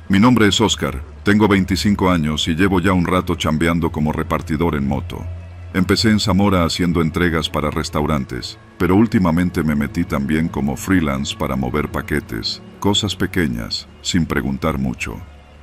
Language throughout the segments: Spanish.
Mi nombre es Oscar, tengo 25 años y llevo ya un rato chambeando como repartidor en moto. Empecé en Zamora haciendo entregas para restaurantes, pero últimamente me metí también como freelance para mover paquetes, cosas pequeñas, sin preguntar mucho.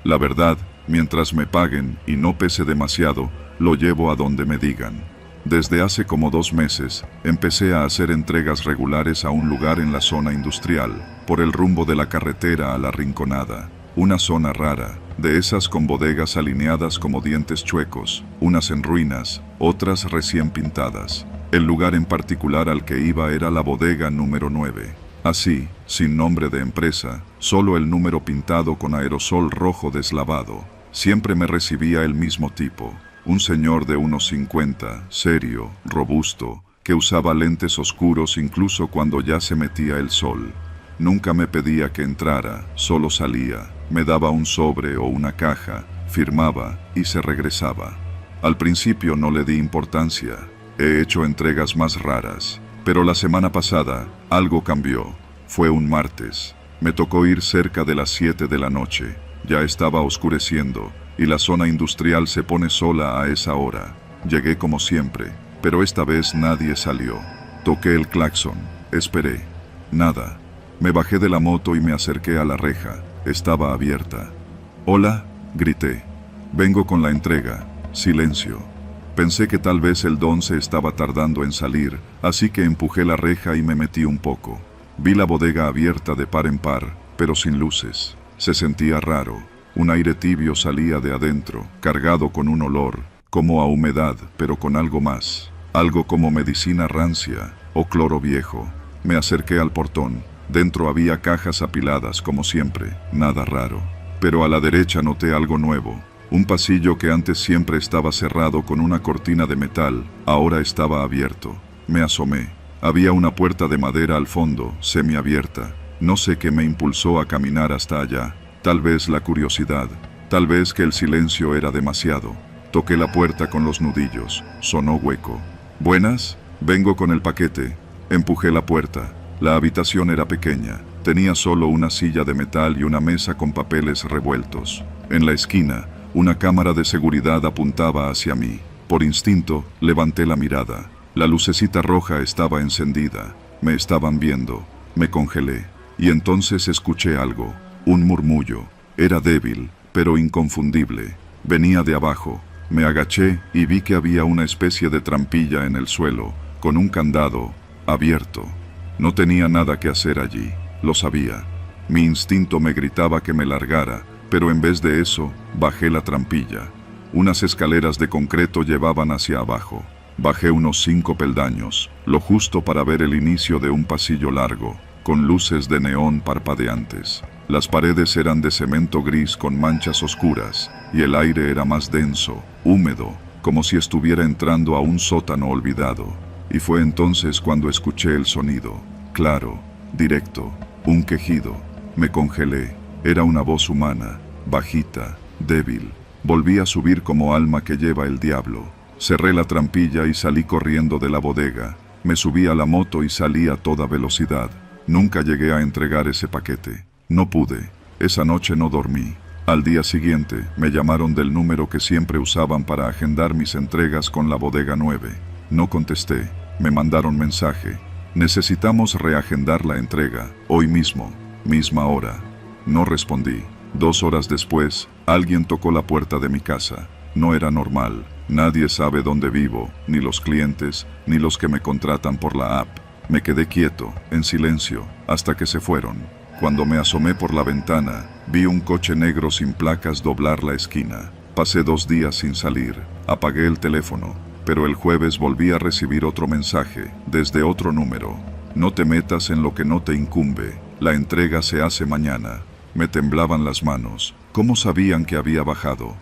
La verdad, mientras me paguen y no pese demasiado, lo llevo a donde me digan. Desde hace como 2 meses, empecé a hacer entregas regulares a un lugar en la zona industrial, por el rumbo de la carretera a La Rinconada. Una zona rara, de esas con bodegas alineadas como dientes chuecos, unas en ruinas, otras recién pintadas. El lugar en particular al que iba era la bodega número 9. Así, sin nombre de empresa, solo el número pintado con aerosol rojo deslavado. Siempre me recibía el mismo tipo, un señor de unos 50, serio, robusto, que usaba lentes oscuros incluso cuando ya se metía el sol. Nunca me pedía que entrara, solo salía, me daba un sobre o una caja, firmaba y se regresaba. Al principio no le di importancia, he hecho entregas más raras, pero la semana pasada algo cambió. Fue un martes, me tocó ir cerca de las 7 de la noche, ya estaba oscureciendo y la zona industrial se pone sola a esa hora. Llegué como siempre, pero esta vez nadie salió. Toqué el claxon, esperé, nada. Me bajé de la moto y me acerqué a la reja. Estaba abierta. «Hola», grité. «Vengo con la entrega». Silencio. Pensé que tal vez el don se estaba tardando en salir, así que empujé la reja y me metí un poco. Vi la bodega abierta de par en par, pero sin luces. Se sentía raro. Un aire tibio salía de adentro, cargado con un olor, como a humedad, pero con algo más. Algo como medicina rancia o cloro viejo. Me acerqué al portón. Dentro había cajas apiladas como siempre, nada raro. Pero a la derecha noté algo nuevo. Un pasillo que antes siempre estaba cerrado con una cortina de metal, ahora estaba abierto. Me asomé. Había una puerta de madera al fondo, semiabierta. No sé qué me impulsó a caminar hasta allá. Tal vez la curiosidad, tal vez que el silencio era demasiado. Toqué la puerta con los nudillos. Sonó hueco. «Buenas, vengo con el paquete». Empujé la puerta. La habitación era pequeña, tenía solo una silla de metal y una mesa con papeles revueltos. En la esquina, una cámara de seguridad apuntaba hacia mí. Por instinto, levanté la mirada. La lucecita roja estaba encendida. Me estaban viendo. Me congelé. Y entonces escuché algo, un murmullo. Era débil, pero inconfundible. Venía de abajo. Me agaché y vi que había una especie de trampilla en el suelo, con un candado abierto. No tenía nada que hacer allí, lo sabía. Mi instinto me gritaba que me largara, pero en vez de eso, bajé la trampilla. Unas escaleras de concreto llevaban hacia abajo. Bajé unos 5 peldaños, lo justo para ver el inicio de un pasillo largo, con luces de neón parpadeantes. Las paredes eran de cemento gris con manchas oscuras, y el aire era más denso, húmedo, como si estuviera entrando a un sótano olvidado. Y fue entonces cuando escuché el sonido, claro, directo, un quejido. Me congelé. Era una voz humana, bajita, débil. Volví a subir como alma que lleva el diablo. Cerré la trampilla y salí corriendo de la bodega. Me subí a la moto y salí a toda velocidad. Nunca llegué a entregar ese paquete. No pude. Esa noche no dormí. Al día siguiente, me llamaron del número que siempre usaban para agendar mis entregas con la bodega 9. No contesté. Me mandaron mensaje. «Necesitamos reagendar la entrega, hoy mismo, misma hora». No respondí. 2 horas después, alguien tocó la puerta de mi casa. No era normal. Nadie sabe dónde vivo, ni los clientes, ni los que me contratan por la app. Me quedé quieto, en silencio, hasta que se fueron. Cuando me asomé por la ventana, vi un coche negro sin placas doblar la esquina. Pasé 2 días sin salir. Apagué el teléfono. Pero el jueves volví a recibir otro mensaje, desde otro número. «No te metas en lo que no te incumbe. La entrega se hace mañana». Me temblaban las manos. ¿Cómo sabían que había bajado?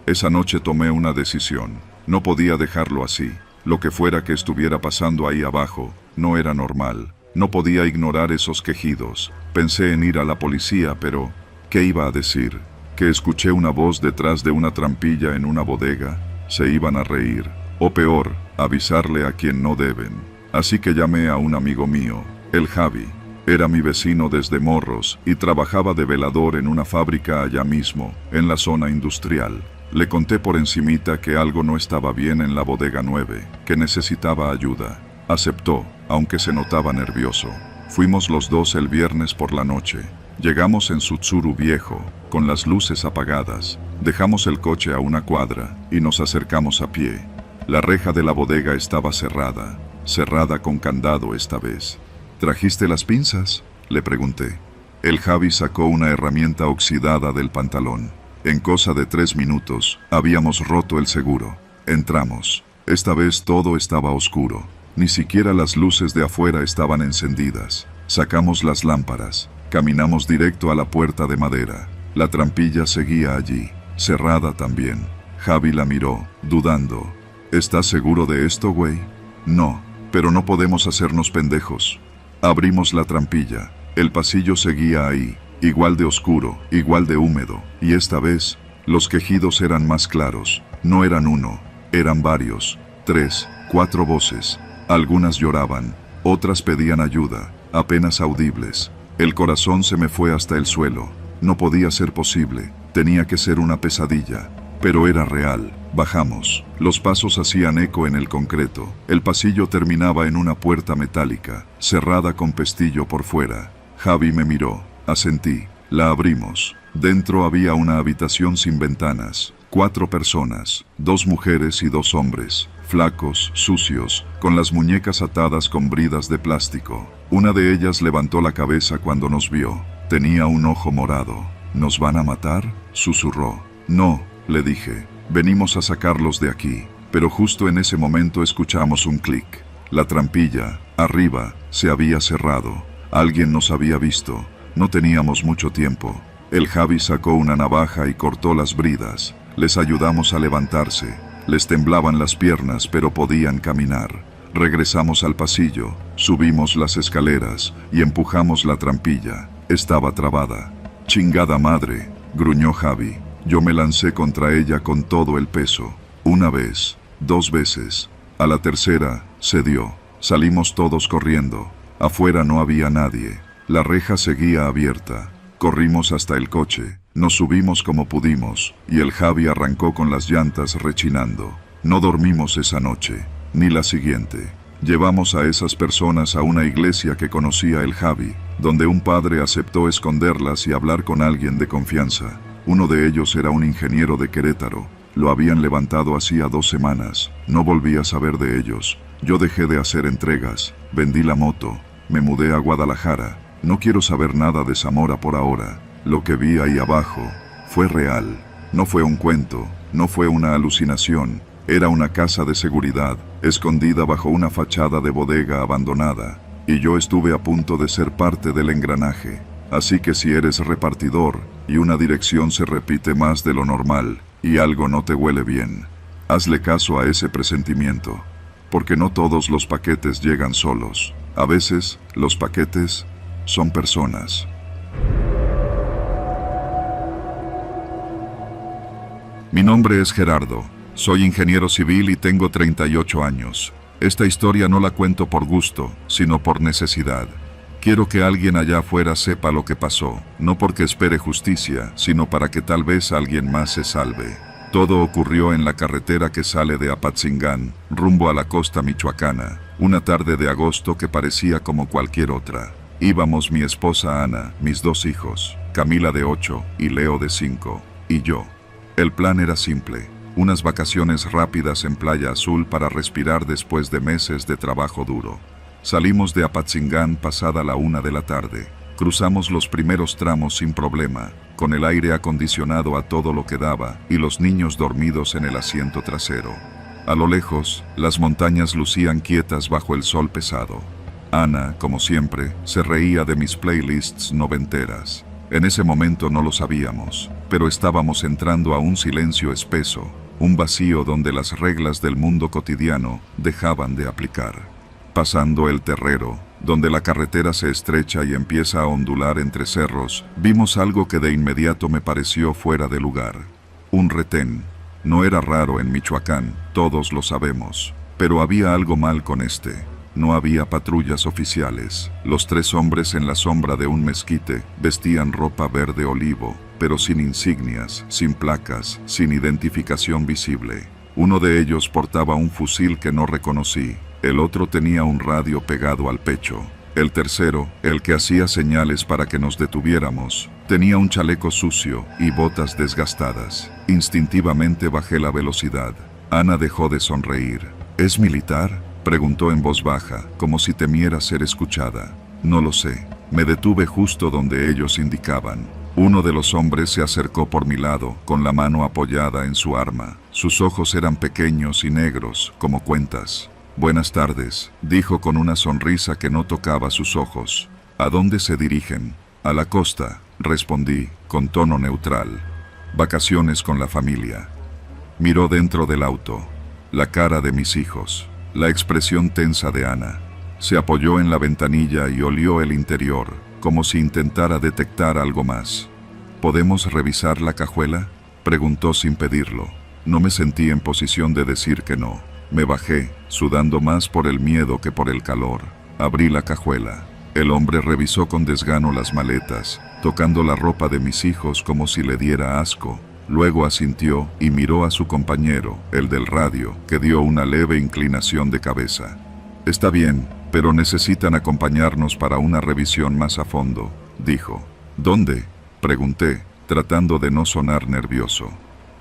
Esa noche tomé una decisión. No podía dejarlo así. Lo que fuera que estuviera pasando ahí abajo, no era normal. No podía ignorar esos quejidos. Pensé en ir a la policía, pero ¿qué iba a decir? ¿Que escuché una voz detrás de una trampilla en una bodega? Se iban a reír. O peor, avisarle a quien no deben. Así que llamé a un amigo mío, el Javi. Era mi vecino desde morros y trabajaba de velador en una fábrica allá mismo, en la zona industrial. Le conté por encimita que algo no estaba bien en la bodega 9, que necesitaba ayuda. Aceptó, aunque se notaba nervioso. Fuimos los dos el viernes por la noche. Llegamos en su Tsuru viejo, con las luces apagadas. Dejamos el coche a una cuadra y nos acercamos a pie. La reja de la bodega estaba cerrada con candado esta vez. ¿Trajiste las pinzas?, le pregunté. El Javi sacó una herramienta oxidada del pantalón. En cosa de 3 minutos, habíamos roto el seguro. Entramos. Esta vez todo estaba oscuro. Ni siquiera las luces de afuera estaban encendidas. Sacamos las lámparas. Caminamos directo a la puerta de madera. La trampilla seguía allí, cerrada también. Javi la miró, dudando. ¿Estás seguro de esto, güey? No, pero no podemos hacernos pendejos. Abrimos la trampilla. El pasillo seguía ahí, igual de oscuro, igual de húmedo, y esta vez, los quejidos eran más claros. No eran uno, eran varios, 3, 4 voces. Algunas lloraban, otras pedían ayuda, apenas audibles. El corazón se me fue hasta el suelo. No podía ser posible, tenía que ser una pesadilla, pero era real. Bajamos. Los pasos hacían eco en el concreto. El pasillo terminaba en una puerta metálica, cerrada con pestillo por fuera. Javi me miró. Asentí. La abrimos. Dentro había una habitación sin ventanas. 4 personas, 2 mujeres y 2 hombres, flacos, sucios, con las muñecas atadas con bridas de plástico. Una de ellas levantó la cabeza cuando nos vio. Tenía un ojo morado. ¿Nos van a matar?, susurró. No, le dije. Venimos a sacarlos de aquí. Pero justo en ese momento escuchamos un clic. La trampilla, arriba, se había cerrado. Alguien nos había visto. No teníamos mucho tiempo. El Javi sacó una navaja y cortó las bridas. Les ayudamos a levantarse. Les temblaban las piernas, pero podían caminar. Regresamos al pasillo, subimos las escaleras y empujamos la trampilla. Estaba trabada. «Chingada madre», gruñó Javi. Yo me lancé contra ella con todo el peso. 1 vez, 2 veces. A la tercera, cedió. Salimos todos corriendo. Afuera no había nadie. La reja seguía abierta. Corrimos hasta el coche. Nos subimos como pudimos, y el Javi arrancó con las llantas rechinando. No dormimos esa noche, ni la siguiente. Llevamos a esas personas a una iglesia que conocía el Javi, donde un padre aceptó esconderlas y hablar con alguien de confianza. Uno de ellos era un ingeniero de Querétaro. Lo habían levantado hacía 2 semanas. No volví a saber de ellos. Yo dejé de hacer entregas, vendí la moto, me mudé a Guadalajara. No quiero saber nada de Zamora por ahora. Lo que vi ahí abajo fue real. No fue un cuento, no fue una alucinación. Era una casa de seguridad, escondida bajo una fachada de bodega abandonada. Y yo estuve a punto de ser parte del engranaje. Así que si eres repartidor y una dirección se repite más de lo normal y algo no te huele bien, hazle caso a ese presentimiento, porque no todos los paquetes llegan solos. A veces, los paquetes son personas. Mi nombre es Gerardo. Soy ingeniero civil y tengo 38 años. Esta historia no la cuento por gusto, sino por necesidad. Quiero que alguien allá afuera sepa lo que pasó, no porque espere justicia, sino para que tal vez alguien más se salve. Todo ocurrió en la carretera que sale de Apatzingán, rumbo a la costa michoacana, una tarde de agosto que parecía como cualquier otra. Íbamos mi esposa Ana, mis 2 hijos, Camila de 8 y Leo de 5, y yo. El plan era simple, unas vacaciones rápidas en Playa Azul para respirar después de meses de trabajo duro. Salimos de Apatzingán pasada la 1 de la tarde. Cruzamos los primeros tramos sin problema, con el aire acondicionado a todo lo que daba y los niños dormidos en el asiento trasero. A lo lejos, las montañas lucían quietas bajo el sol pesado. Ana, como siempre, se reía de mis playlists noventeras. En ese momento no lo sabíamos, pero estábamos entrando a un silencio espeso, un vacío donde las reglas del mundo cotidiano dejaban de aplicar. Pasando el Terrero, donde la carretera se estrecha y empieza a ondular entre cerros, vimos algo que de inmediato me pareció fuera de lugar. Un retén. No era raro en Michoacán, todos lo sabemos, pero había algo mal con este. No había patrullas oficiales. Los 3 hombres en la sombra de un mezquite vestían ropa verde olivo, pero sin insignias, sin placas, sin identificación visible. Uno de ellos portaba un fusil que no reconocí. El otro tenía un radio pegado al pecho. El tercero, el que hacía señales para que nos detuviéramos, tenía un chaleco sucio y botas desgastadas. Instintivamente bajé la velocidad. Ana dejó de sonreír. ¿Es militar?, preguntó en voz baja, como si temiera ser escuchada. No lo sé. Me detuve justo donde ellos indicaban. Uno de los hombres se acercó por mi lado, con la mano apoyada en su arma. Sus ojos eran pequeños y negros, como cuentas. «Buenas tardes», dijo con una sonrisa que no tocaba sus ojos. «¿A dónde se dirigen?» «A la costa», respondí, con tono neutral. «Vacaciones con la familia». Miró dentro del auto. La cara de mis hijos. La expresión tensa de Ana. Se apoyó en la ventanilla y olió el interior, como si intentara detectar algo más. «¿Podemos revisar la cajuela?», preguntó sin pedirlo. No me sentí en posición de decir que no. Me bajé, sudando más por el miedo que por el calor. Abrí la cajuela. El hombre revisó con desgano las maletas, tocando la ropa de mis hijos como si le diera asco. Luego asintió y miró a su compañero, el del radio, que dio una leve inclinación de cabeza. «Está bien, pero necesitan acompañarnos para una revisión más a fondo», dijo. «¿Dónde?», pregunté, tratando de no sonar nervioso.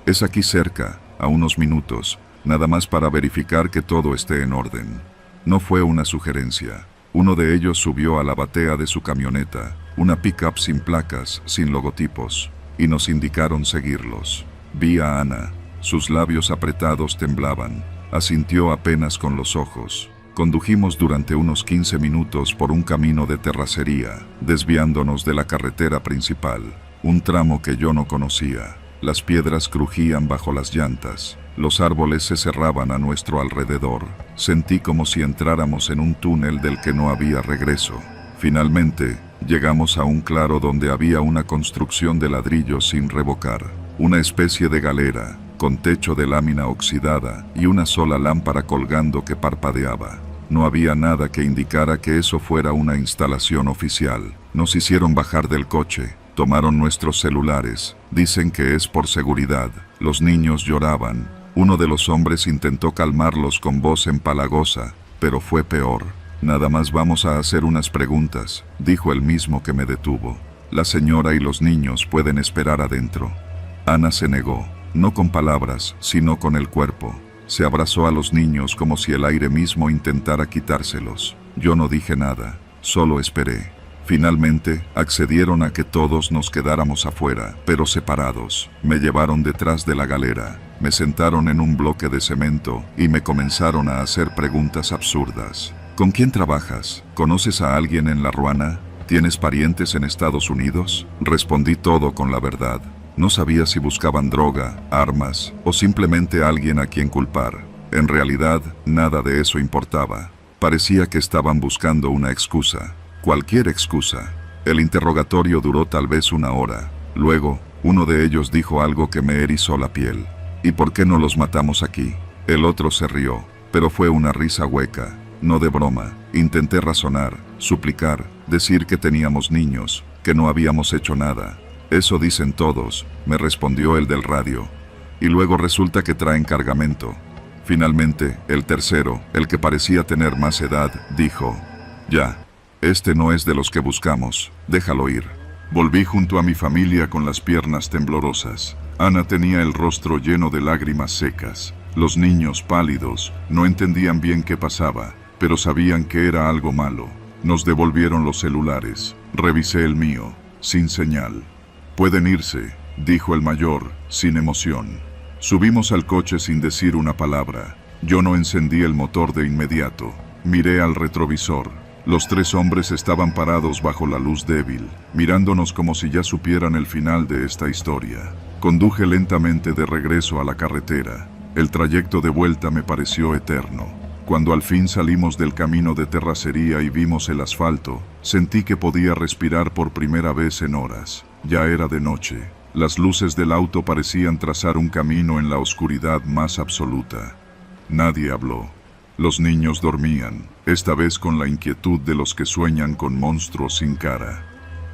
«Es aquí cerca, a unos minutos, nada más para verificar que todo esté en orden». No fue una sugerencia. Uno de ellos subió a la batea de su camioneta, una pick-up sin placas, sin logotipos, y nos indicaron seguirlos. Vi a Ana. Sus labios apretados temblaban. Asintió apenas con los ojos. Condujimos durante unos 15 minutos por un camino de terracería, desviándonos de la carretera principal, un tramo que yo no conocía. Las piedras crujían bajo las llantas. Los árboles se cerraban a nuestro alrededor. Sentí como si entráramos en un túnel del que no había regreso. Finalmente, llegamos a un claro donde había una construcción de ladrillos sin revocar. Una especie de galera, con techo de lámina oxidada y una sola lámpara colgando que parpadeaba. No había nada que indicara que eso fuera una instalación oficial. Nos hicieron bajar del coche. Tomaron nuestros celulares. Dicen que es por seguridad. Los niños lloraban. Uno de los hombres intentó calmarlos con voz empalagosa, pero fue peor. «Nada más vamos a hacer unas preguntas», dijo el mismo que me detuvo. «La señora y los niños pueden esperar adentro». Ana se negó, no con palabras, sino con el cuerpo. Se abrazó a los niños como si el aire mismo intentara quitárselos. Yo no dije nada, solo esperé. Finalmente, accedieron a que todos nos quedáramos afuera, pero separados. Me llevaron detrás de la galera, me sentaron en un bloque de cemento y me comenzaron a hacer preguntas absurdas. «¿Con quién trabajas? ¿Conoces a alguien en La Ruana? ¿Tienes parientes en Estados Unidos?». Respondí todo con la verdad. No sabía si buscaban droga, armas o simplemente alguien a quien culpar. En realidad, nada de eso importaba. Parecía que estaban buscando una excusa. Cualquier excusa. El interrogatorio duró tal vez 1 hora. Luego, uno de ellos dijo algo que me erizó la piel. «¿Y por qué no los matamos aquí?». El otro se rió, pero fue una risa hueca, no de broma. Intenté razonar, suplicar, decir que teníamos niños, que no habíamos hecho nada. «Eso dicen todos», me respondió el del radio. «Y luego resulta que traen cargamento». Finalmente, el tercero, el que parecía tener más edad, dijo: «Ya. Este no es de los que buscamos, déjalo ir». Volví junto a mi familia con las piernas temblorosas. Ana tenía el rostro lleno de lágrimas secas. Los niños pálidos no entendían bien qué pasaba, pero sabían que era algo malo. Nos devolvieron los celulares. Revisé el mío, sin señal. «Pueden irse», dijo el mayor, sin emoción. Subimos al coche sin decir una palabra. Yo no encendí el motor de inmediato. Miré al retrovisor. Los 3 hombres estaban parados bajo la luz débil, mirándonos como si ya supieran el final de esta historia. Conduje lentamente de regreso a la carretera. El trayecto de vuelta me pareció eterno. Cuando al fin salimos del camino de terracería y vimos el asfalto, sentí que podía respirar por primera vez en horas. Ya era de noche. Las luces del auto parecían trazar un camino en la oscuridad más absoluta. Nadie habló. Los niños dormían, esta vez con la inquietud de los que sueñan con monstruos sin cara.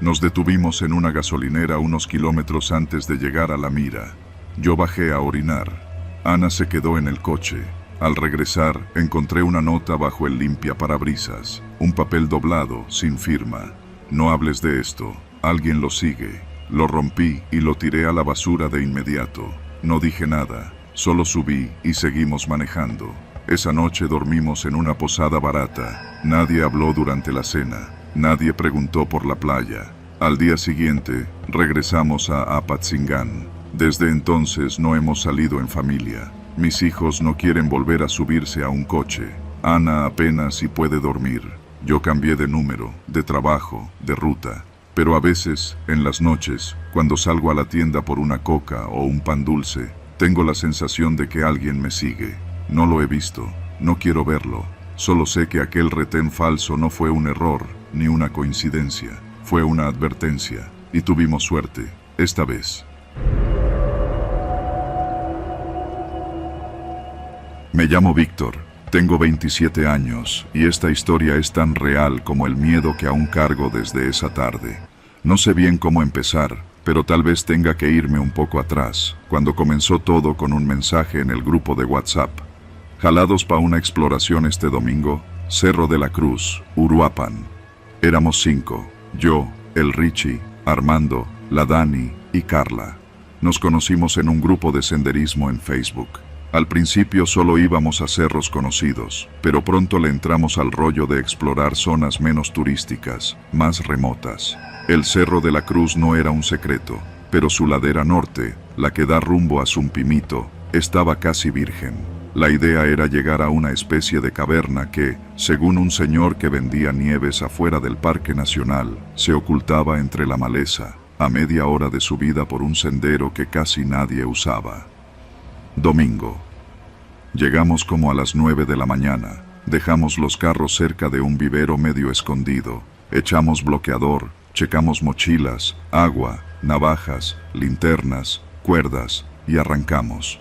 Nos detuvimos en una gasolinera unos kilómetros antes de llegar a La Mira. Yo bajé a orinar. Ana se quedó en el coche. Al regresar, encontré una nota bajo el limpiaparabrisas, un papel doblado, sin firma. No hables de esto, alguien lo sigue. Lo rompí y lo tiré a la basura de inmediato. No dije nada, solo subí y seguimos manejando. Esa noche dormimos en una posada barata. Nadie habló durante la cena. Nadie preguntó por la playa. Al día siguiente, regresamos a Apatzingán. Desde entonces no hemos salido en familia. Mis hijos no quieren volver a subirse a un coche. Ana apenas si puede dormir. Yo cambié de número, de trabajo, de ruta. Pero a veces, en las noches, cuando salgo a la tienda por una coca o un pan dulce, tengo la sensación de que alguien me sigue. No lo he visto, no quiero verlo. Solo sé que aquel retén falso no fue un error, ni una coincidencia. Fue una advertencia. Y tuvimos suerte, esta vez. Me llamo Víctor, tengo 27 años, y esta historia es tan real como el miedo que aún cargo desde esa tarde. No sé bien cómo empezar, pero tal vez tenga que irme un poco atrás, cuando comenzó todo con un mensaje en el grupo de WhatsApp. Jalados pa' una exploración este domingo, Cerro de la Cruz, Uruapan. Éramos 5, yo, el Richie, Armando, la Dani y Carla. Nos conocimos en un grupo de senderismo en Facebook. Al principio solo íbamos a cerros conocidos, pero pronto le entramos al rollo de explorar zonas menos turísticas, más remotas. El Cerro de la Cruz no era un secreto, pero su ladera norte, la que da rumbo a Zumpimito, estaba casi virgen. La idea era llegar a una especie de caverna que, según un señor que vendía nieves afuera del Parque Nacional, se ocultaba entre la maleza, a media hora de subida por un sendero que casi nadie usaba. Domingo. Llegamos como a las 9 de la mañana. Dejamos los carros cerca de un vivero medio escondido. Echamos bloqueador, checamos mochilas, agua, navajas, linternas, cuerdas y arrancamos.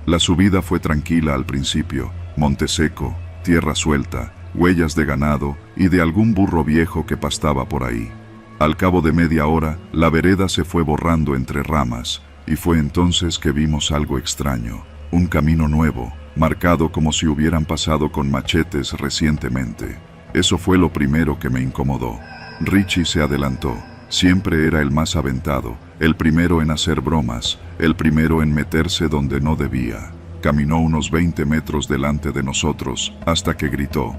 La subida fue tranquila al principio, monte seco, tierra suelta, huellas de ganado y de algún burro viejo que pastaba por ahí. Al cabo de media hora, la vereda se fue borrando entre ramas, y fue entonces que vimos algo extraño, un camino nuevo, marcado como si hubieran pasado con machetes recientemente. Eso fue lo primero que me incomodó. Richie se adelantó. Siempre era el más aventado, el primero en hacer bromas, el primero en meterse donde no debía. Caminó unos 20 metros delante de nosotros, hasta que gritó: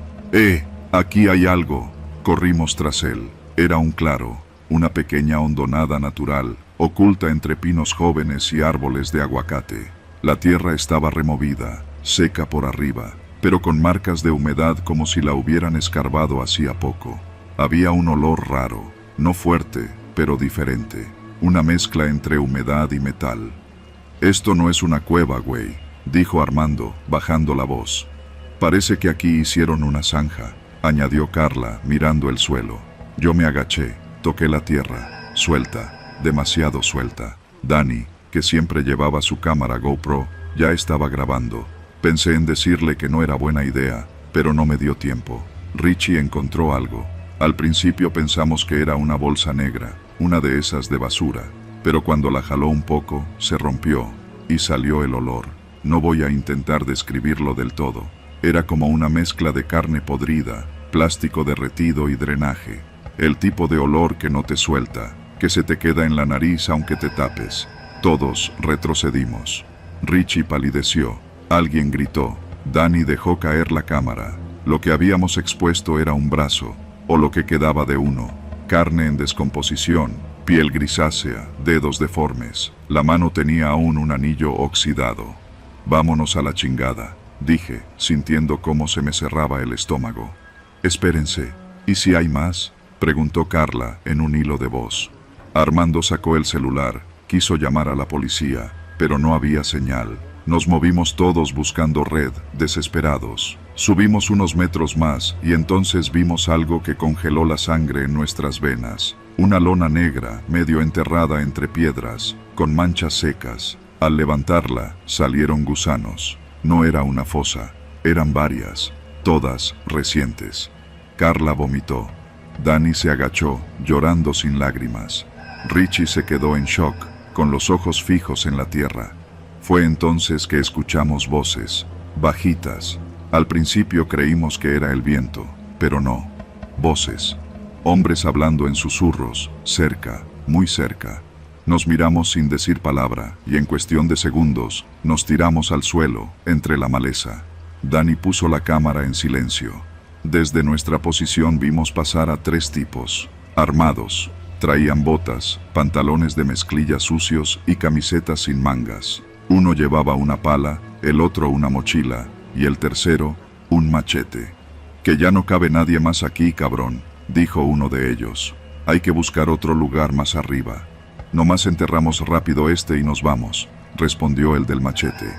aquí hay algo. Corrimos tras él. Era un claro, una pequeña hondonada natural, oculta entre pinos jóvenes y árboles de aguacate. La tierra estaba removida, seca por arriba, pero con marcas de humedad como si la hubieran escarbado hacía poco. Había un olor raro, no fuerte, pero diferente, una mezcla entre humedad y metal. «Esto no es una cueva, güey», dijo Armando, bajando la voz. «Parece que aquí hicieron una zanja», añadió Carla, mirando el suelo. Yo me agaché, toqué la tierra, suelta, demasiado suelta. Dani, que siempre llevaba su cámara GoPro, ya estaba grabando. Pensé en decirle que no era buena idea, pero no me dio tiempo. Richie encontró algo. Al principio pensamos que era una bolsa negra, una de esas de basura, pero cuando la jaló un poco, se rompió, y salió el olor. No voy a intentar describirlo del todo. Era como una mezcla de carne podrida, plástico derretido y drenaje. El tipo de olor que no te suelta, que se te queda en la nariz aunque te tapes. Todos retrocedimos. Richie palideció. Alguien gritó. Dani dejó caer la cámara. Lo que habíamos expuesto era un brazo, o lo que quedaba de uno. Carne en descomposición, piel grisácea, dedos deformes. La mano tenía aún un anillo oxidado. «Vámonos a la chingada», dije, sintiendo cómo se me cerraba el estómago. «Espérense, ¿y si hay más?», preguntó Carla en un hilo de voz. Armando sacó el celular, quiso llamar a la policía, pero no había señal. Nos movimos todos buscando red, desesperados. Subimos unos metros más y entonces vimos algo que congeló la sangre en nuestras venas. Una lona negra, medio enterrada entre piedras, con manchas secas. Al levantarla, salieron gusanos. No era una fosa, eran varias. todas recientes. Carla vomitó. Dani se agachó, llorando sin lágrimas. Richie se quedó en shock, con los ojos fijos en la tierra. Fue entonces que escuchamos voces, bajitas. Al principio creímos que era el viento, pero no. Voces. Hombres hablando en susurros, cerca, muy cerca. Nos miramos sin decir palabra, y en cuestión de segundos, nos tiramos al suelo, entre la maleza. Dani puso la cámara en silencio. Desde nuestra posición vimos pasar a 3 tipos, armados. Traían botas, pantalones de mezclilla sucios y camisetas sin mangas. Uno llevaba una pala, el otro una mochila, y el tercero, un machete. «Que ya no cabe nadie más aquí, cabrón», dijo uno de ellos. «Hay que buscar otro lugar más arriba». «Nomás enterramos rápido este y nos vamos», respondió el del machete.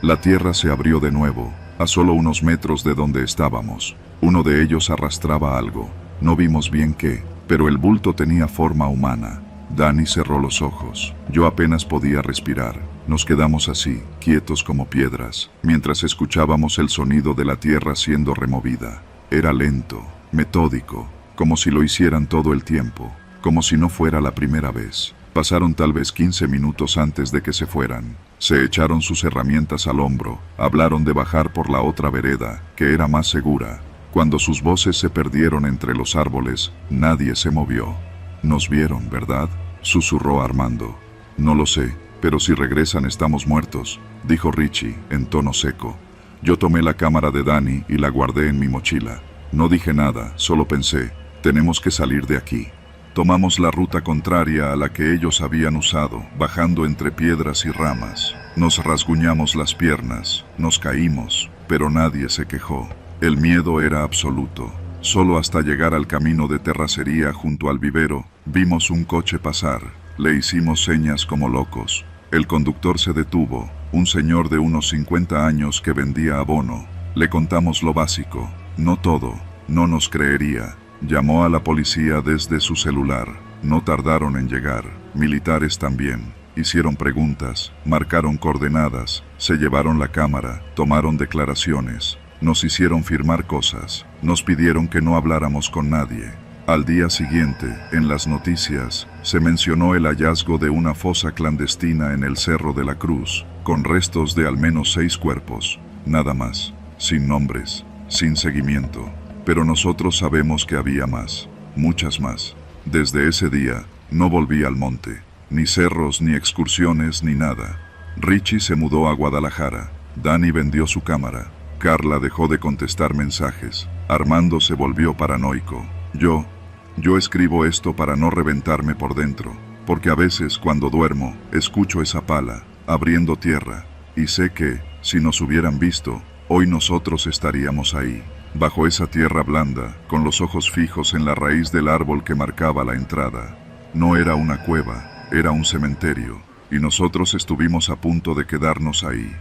La tierra se abrió de nuevo, a solo unos metros de donde estábamos. Uno de ellos arrastraba algo. No vimos bien qué, pero el bulto tenía forma humana. Dani cerró los ojos. Yo apenas podía respirar. Nos quedamos así, quietos como piedras, mientras escuchábamos el sonido de la tierra siendo removida. Era lento, metódico, como si lo hicieran todo el tiempo, como si no fuera la primera vez. Pasaron tal vez 15 minutos antes de que se fueran. Se echaron sus herramientas al hombro, hablaron de bajar por la otra vereda, que era más segura. Cuando sus voces se perdieron entre los árboles, nadie se movió. «Nos vieron, ¿verdad?», susurró Armando. «No lo sé, pero si regresan estamos muertos», dijo Richie, en tono seco. Yo tomé la cámara de Dani y la guardé en mi mochila. No dije nada, solo pensé, tenemos que salir de aquí. Tomamos la ruta contraria a la que ellos habían usado, bajando entre piedras y ramas. Nos rasguñamos las piernas, nos caímos, pero nadie se quejó. El miedo era absoluto. Solo hasta llegar al camino de terracería junto al vivero, vimos un coche pasar. Le hicimos señas como locos. El conductor se detuvo, un señor de unos 50 años que vendía abono. Le contamos lo básico, no todo, no nos creería. Llamó a la policía desde su celular. No tardaron en llegar. Militares también. Hicieron preguntas, marcaron coordenadas, se llevaron la cámara, tomaron declaraciones. Nos hicieron firmar cosas. Nos pidieron que no habláramos con nadie. Al día siguiente, en las noticias, se mencionó el hallazgo de una fosa clandestina en el Cerro de la Cruz, con restos de al menos 6 cuerpos. Nada más. Sin nombres, sin seguimiento. Pero nosotros sabemos que había más, muchas más. Desde ese día, no volví al monte, ni cerros, ni excursiones, ni nada. Richie se mudó a Guadalajara, Dani vendió su cámara, Carla dejó de contestar mensajes, Armando se volvió paranoico. Yo escribo esto para no reventarme por dentro, porque a veces cuando duermo, escucho esa pala, abriendo tierra, y sé que, si nos hubieran visto, hoy nosotros estaríamos ahí. Bajo esa tierra blanda, con los ojos fijos en la raíz del árbol que marcaba la entrada. No era una cueva, era un cementerio, y nosotros estuvimos a punto de quedarnos ahí.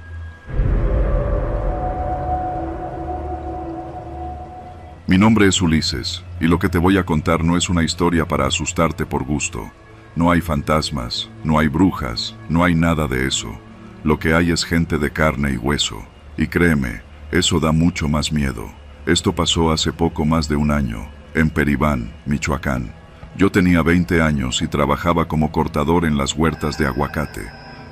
Mi nombre es Ulises, y lo que te voy a contar no es una historia para asustarte por gusto. No hay fantasmas, no hay brujas, no hay nada de eso. Lo que hay es gente de carne y hueso, y créeme, eso da mucho más miedo. Esto pasó hace poco más de un año, en Peribán, Michoacán. Yo tenía 20 años y trabajaba como cortador en las huertas de aguacate.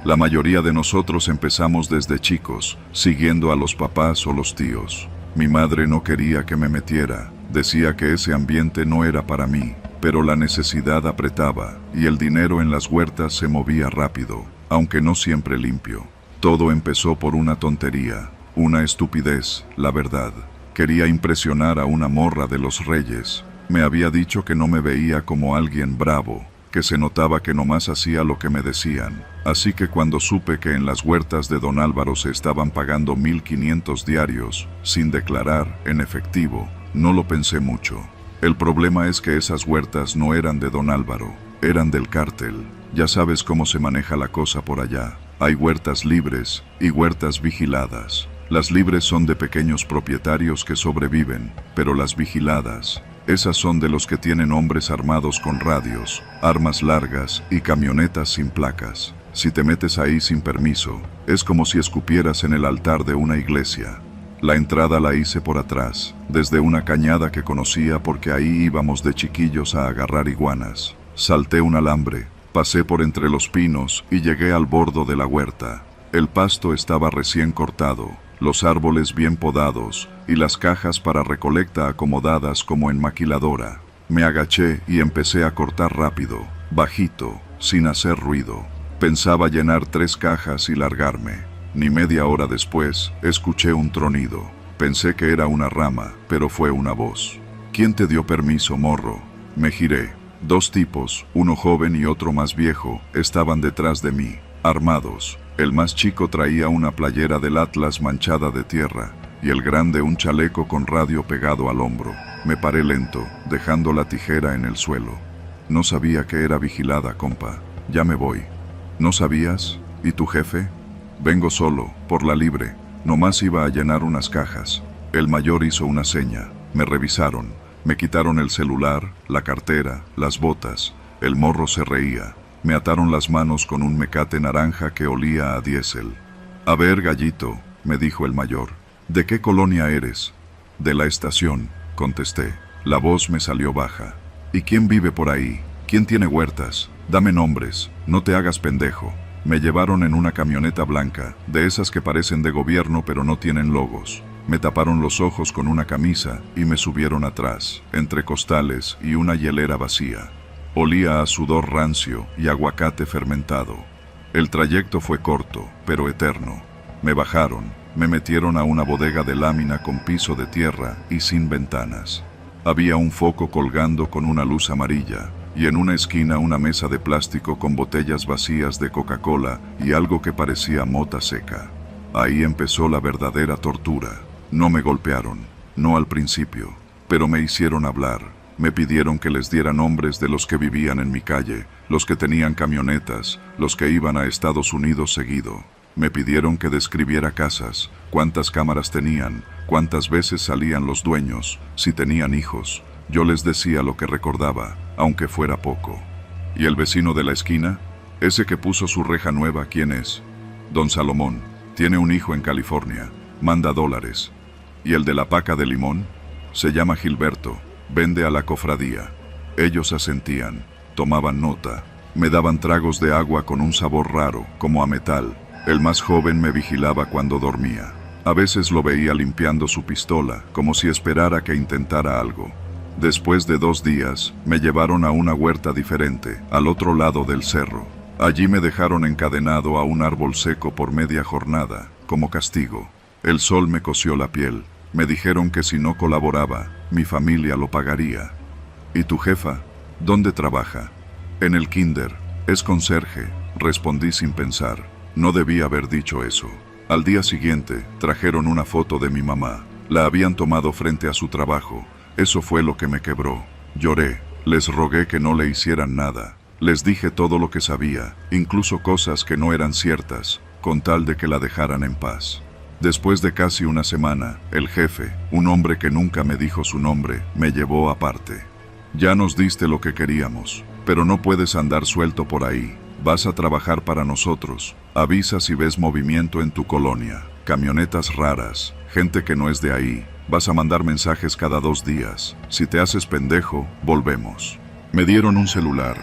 La mayoría de nosotros empezamos desde chicos, siguiendo a los papás o los tíos. Mi madre no quería que me metiera, decía que ese ambiente no era para mí, pero la necesidad apretaba, y el dinero en las huertas se movía rápido, aunque no siempre limpio. Todo empezó por una tontería, una estupidez, la verdad. Quería impresionar a una morra de los Reyes. Me había dicho que no me veía como alguien bravo, que se notaba que nomás hacía lo que me decían. Así que cuando supe que en las huertas de Don Álvaro se estaban pagando 1,500 diarios, sin declarar, en efectivo, no lo pensé mucho. El problema es que esas huertas no eran de Don Álvaro, eran del cártel. Ya sabes cómo se maneja la cosa por allá. Hay huertas libres y huertas vigiladas. Las libres son de pequeños propietarios que sobreviven, pero las vigiladas, esas son de los que tienen hombres armados con radios, armas largas y camionetas sin placas. Si te metes ahí sin permiso, es como si escupieras en el altar de una iglesia. La entrada la hice por atrás, desde una cañada que conocía porque ahí íbamos de chiquillos a agarrar iguanas. Salté un alambre, pasé por entre los pinos y llegué al bordo de la huerta. El pasto estaba recién cortado, los árboles bien podados y las cajas para recolecta acomodadas como en maquiladora. Me agaché y empecé a cortar rápido, bajito, sin hacer ruido. Pensaba llenar 3 cajas y largarme. Ni media hora después, escuché un tronido. Pensé que era una rama, pero fue una voz. ¿Quién te dio permiso, morro? Me giré. 2 tipos, uno joven y otro más viejo, estaban detrás de mí, armados. El más chico traía una playera del Atlas manchada de tierra, y el grande un chaleco con radio pegado al hombro. Me paré lento, dejando la tijera en el suelo. No sabía que era vigilada, compa. Ya me voy. ¿No sabías? ¿Y tu jefe? Vengo solo, por la libre. Nomás iba a llenar unas cajas. El mayor hizo una seña. Me revisaron. Me quitaron el celular, la cartera, las botas. El morro se reía. Me ataron las manos con un mecate naranja que olía a diésel. A ver, gallito, me dijo el mayor. ¿De qué colonia eres? De la estación, contesté. La voz me salió baja. ¿Y quién vive por ahí? ¿Quién tiene huertas? Dame nombres, no te hagas pendejo. Me llevaron en una camioneta blanca, de esas que parecen de gobierno pero no tienen logos. Me taparon los ojos con una camisa y me subieron atrás, entre costales y una hielera vacía. Olía a sudor rancio y aguacate fermentado. El trayecto fue corto, pero eterno. Me bajaron, me metieron a una bodega de lámina con piso de tierra y sin ventanas. Había un foco colgando con una luz amarilla, y en una esquina una mesa de plástico con botellas vacías de Coca-Cola y algo que parecía mota seca. Ahí empezó la verdadera tortura. No me golpearon, no al principio, pero me hicieron hablar. Me pidieron que les diera nombres de los que vivían en mi calle, los que tenían camionetas, los que iban a Estados Unidos seguido. Me pidieron que describiera casas, cuántas cámaras tenían, cuántas veces salían los dueños, si tenían hijos. Yo les decía lo que recordaba, aunque fuera poco. ¿Y el vecino de la esquina? Ese que puso su reja nueva, ¿quién es? Don Salomón. Tiene un hijo en California. Manda $. ¿Y el de la paca de limón? Se llama Gilberto. Vende a la cofradía. Ellos asentían, tomaban nota. Me daban tragos de agua con un sabor raro, como a metal. El más joven me vigilaba cuando dormía. A veces lo veía limpiando su pistola, como si esperara que intentara algo. Después de 2 días, me llevaron a una huerta diferente, al otro lado del cerro. Allí me dejaron encadenado a un árbol seco por media jornada, como castigo. El sol me coció la piel. Me dijeron que si no colaboraba, mi familia lo pagaría. ¿Y tu jefa? ¿Dónde trabaja? En el kinder. Es conserje, respondí sin pensar. No debía haber dicho eso. Al día siguiente, trajeron una foto de mi mamá. La habían tomado frente a su trabajo. Eso fue lo que me quebró. Lloré. Les rogué que no le hicieran nada. Les dije todo lo que sabía, incluso cosas que no eran ciertas, con tal de que la dejaran en paz. Después de casi una semana, el jefe, un hombre que nunca me dijo su nombre, me llevó aparte. Ya nos diste lo que queríamos, pero no puedes andar suelto por ahí. Vas a trabajar para nosotros. Avisa si ves movimiento en tu colonia. Camionetas raras, gente que no es de ahí. Vas a mandar mensajes cada 2 días. Si te haces pendejo, volvemos. Me dieron un celular,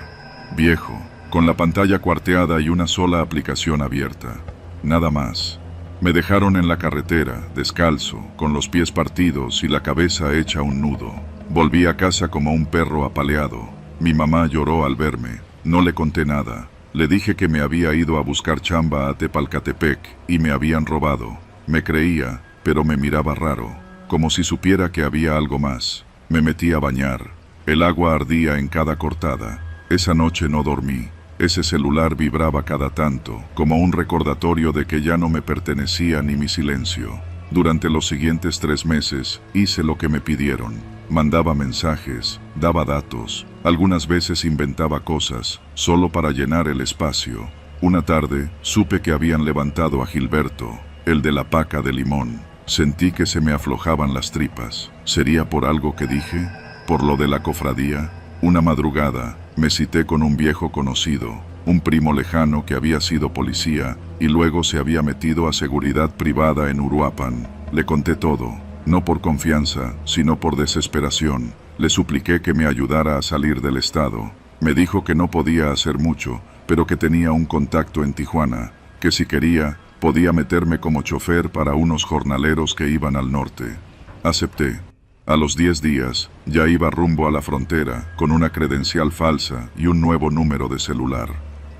viejo, con la pantalla cuarteada y una sola aplicación abierta. Nada más. Me dejaron en la carretera, descalzo, con los pies partidos y la cabeza hecha un nudo. Volví a casa como un perro apaleado. Mi mamá lloró al verme. No le conté nada. Le dije que me había ido a buscar chamba a Tepalcatepec y me habían robado. Me creía, pero me miraba raro, como si supiera que había algo más. Me metí a bañar. El agua ardía en cada cortada. Esa noche no dormí. Ese celular vibraba cada tanto, como un recordatorio de que ya no me pertenecía ni mi silencio. Durante los siguientes 3 meses, hice lo que me pidieron. Mandaba mensajes, daba datos, algunas veces inventaba cosas, solo para llenar el espacio. Una tarde, supe que habían levantado a Gilberto, el de la paca de limón. Sentí que se me aflojaban las tripas. ¿Sería por algo que dije? ¿Por lo de la cofradía? Una madrugada, me cité con un viejo conocido, un primo lejano que había sido policía y luego se había metido a seguridad privada en Uruapan. Le conté todo, no por confianza, sino por desesperación. Le supliqué que me ayudara a salir del estado. Me dijo que no podía hacer mucho, pero que tenía un contacto en Tijuana, que si quería, podía meterme como chofer para unos jornaleros que iban al norte. Acepté. A los 10 días, ya iba rumbo a la frontera, con una credencial falsa y un nuevo número de celular.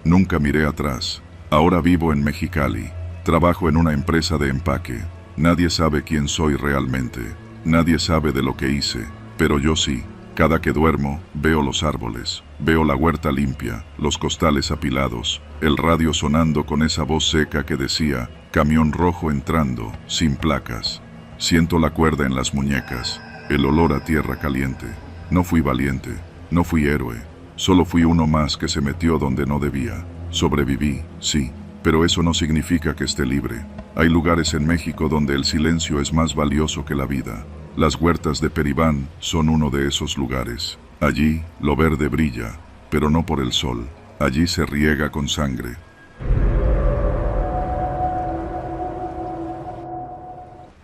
Nunca miré atrás. Ahora vivo en Mexicali. Trabajo en una empresa de empaque. Nadie sabe quién soy realmente. Nadie sabe de lo que hice, pero yo sí. Cada que duermo, veo los árboles, veo la huerta limpia, los costales apilados, el radio sonando con esa voz seca que decía, camión rojo entrando, sin placas. Siento la cuerda en las muñecas, el olor a tierra caliente. No fui valiente, no fui héroe, solo fui uno más que se metió donde no debía. Sobreviví, sí, pero eso no significa que esté libre. Hay lugares en México donde el silencio es más valioso que la vida. Las huertas de Peribán son uno de esos lugares. Allí, lo verde brilla, pero no por el sol. Allí se riega con sangre.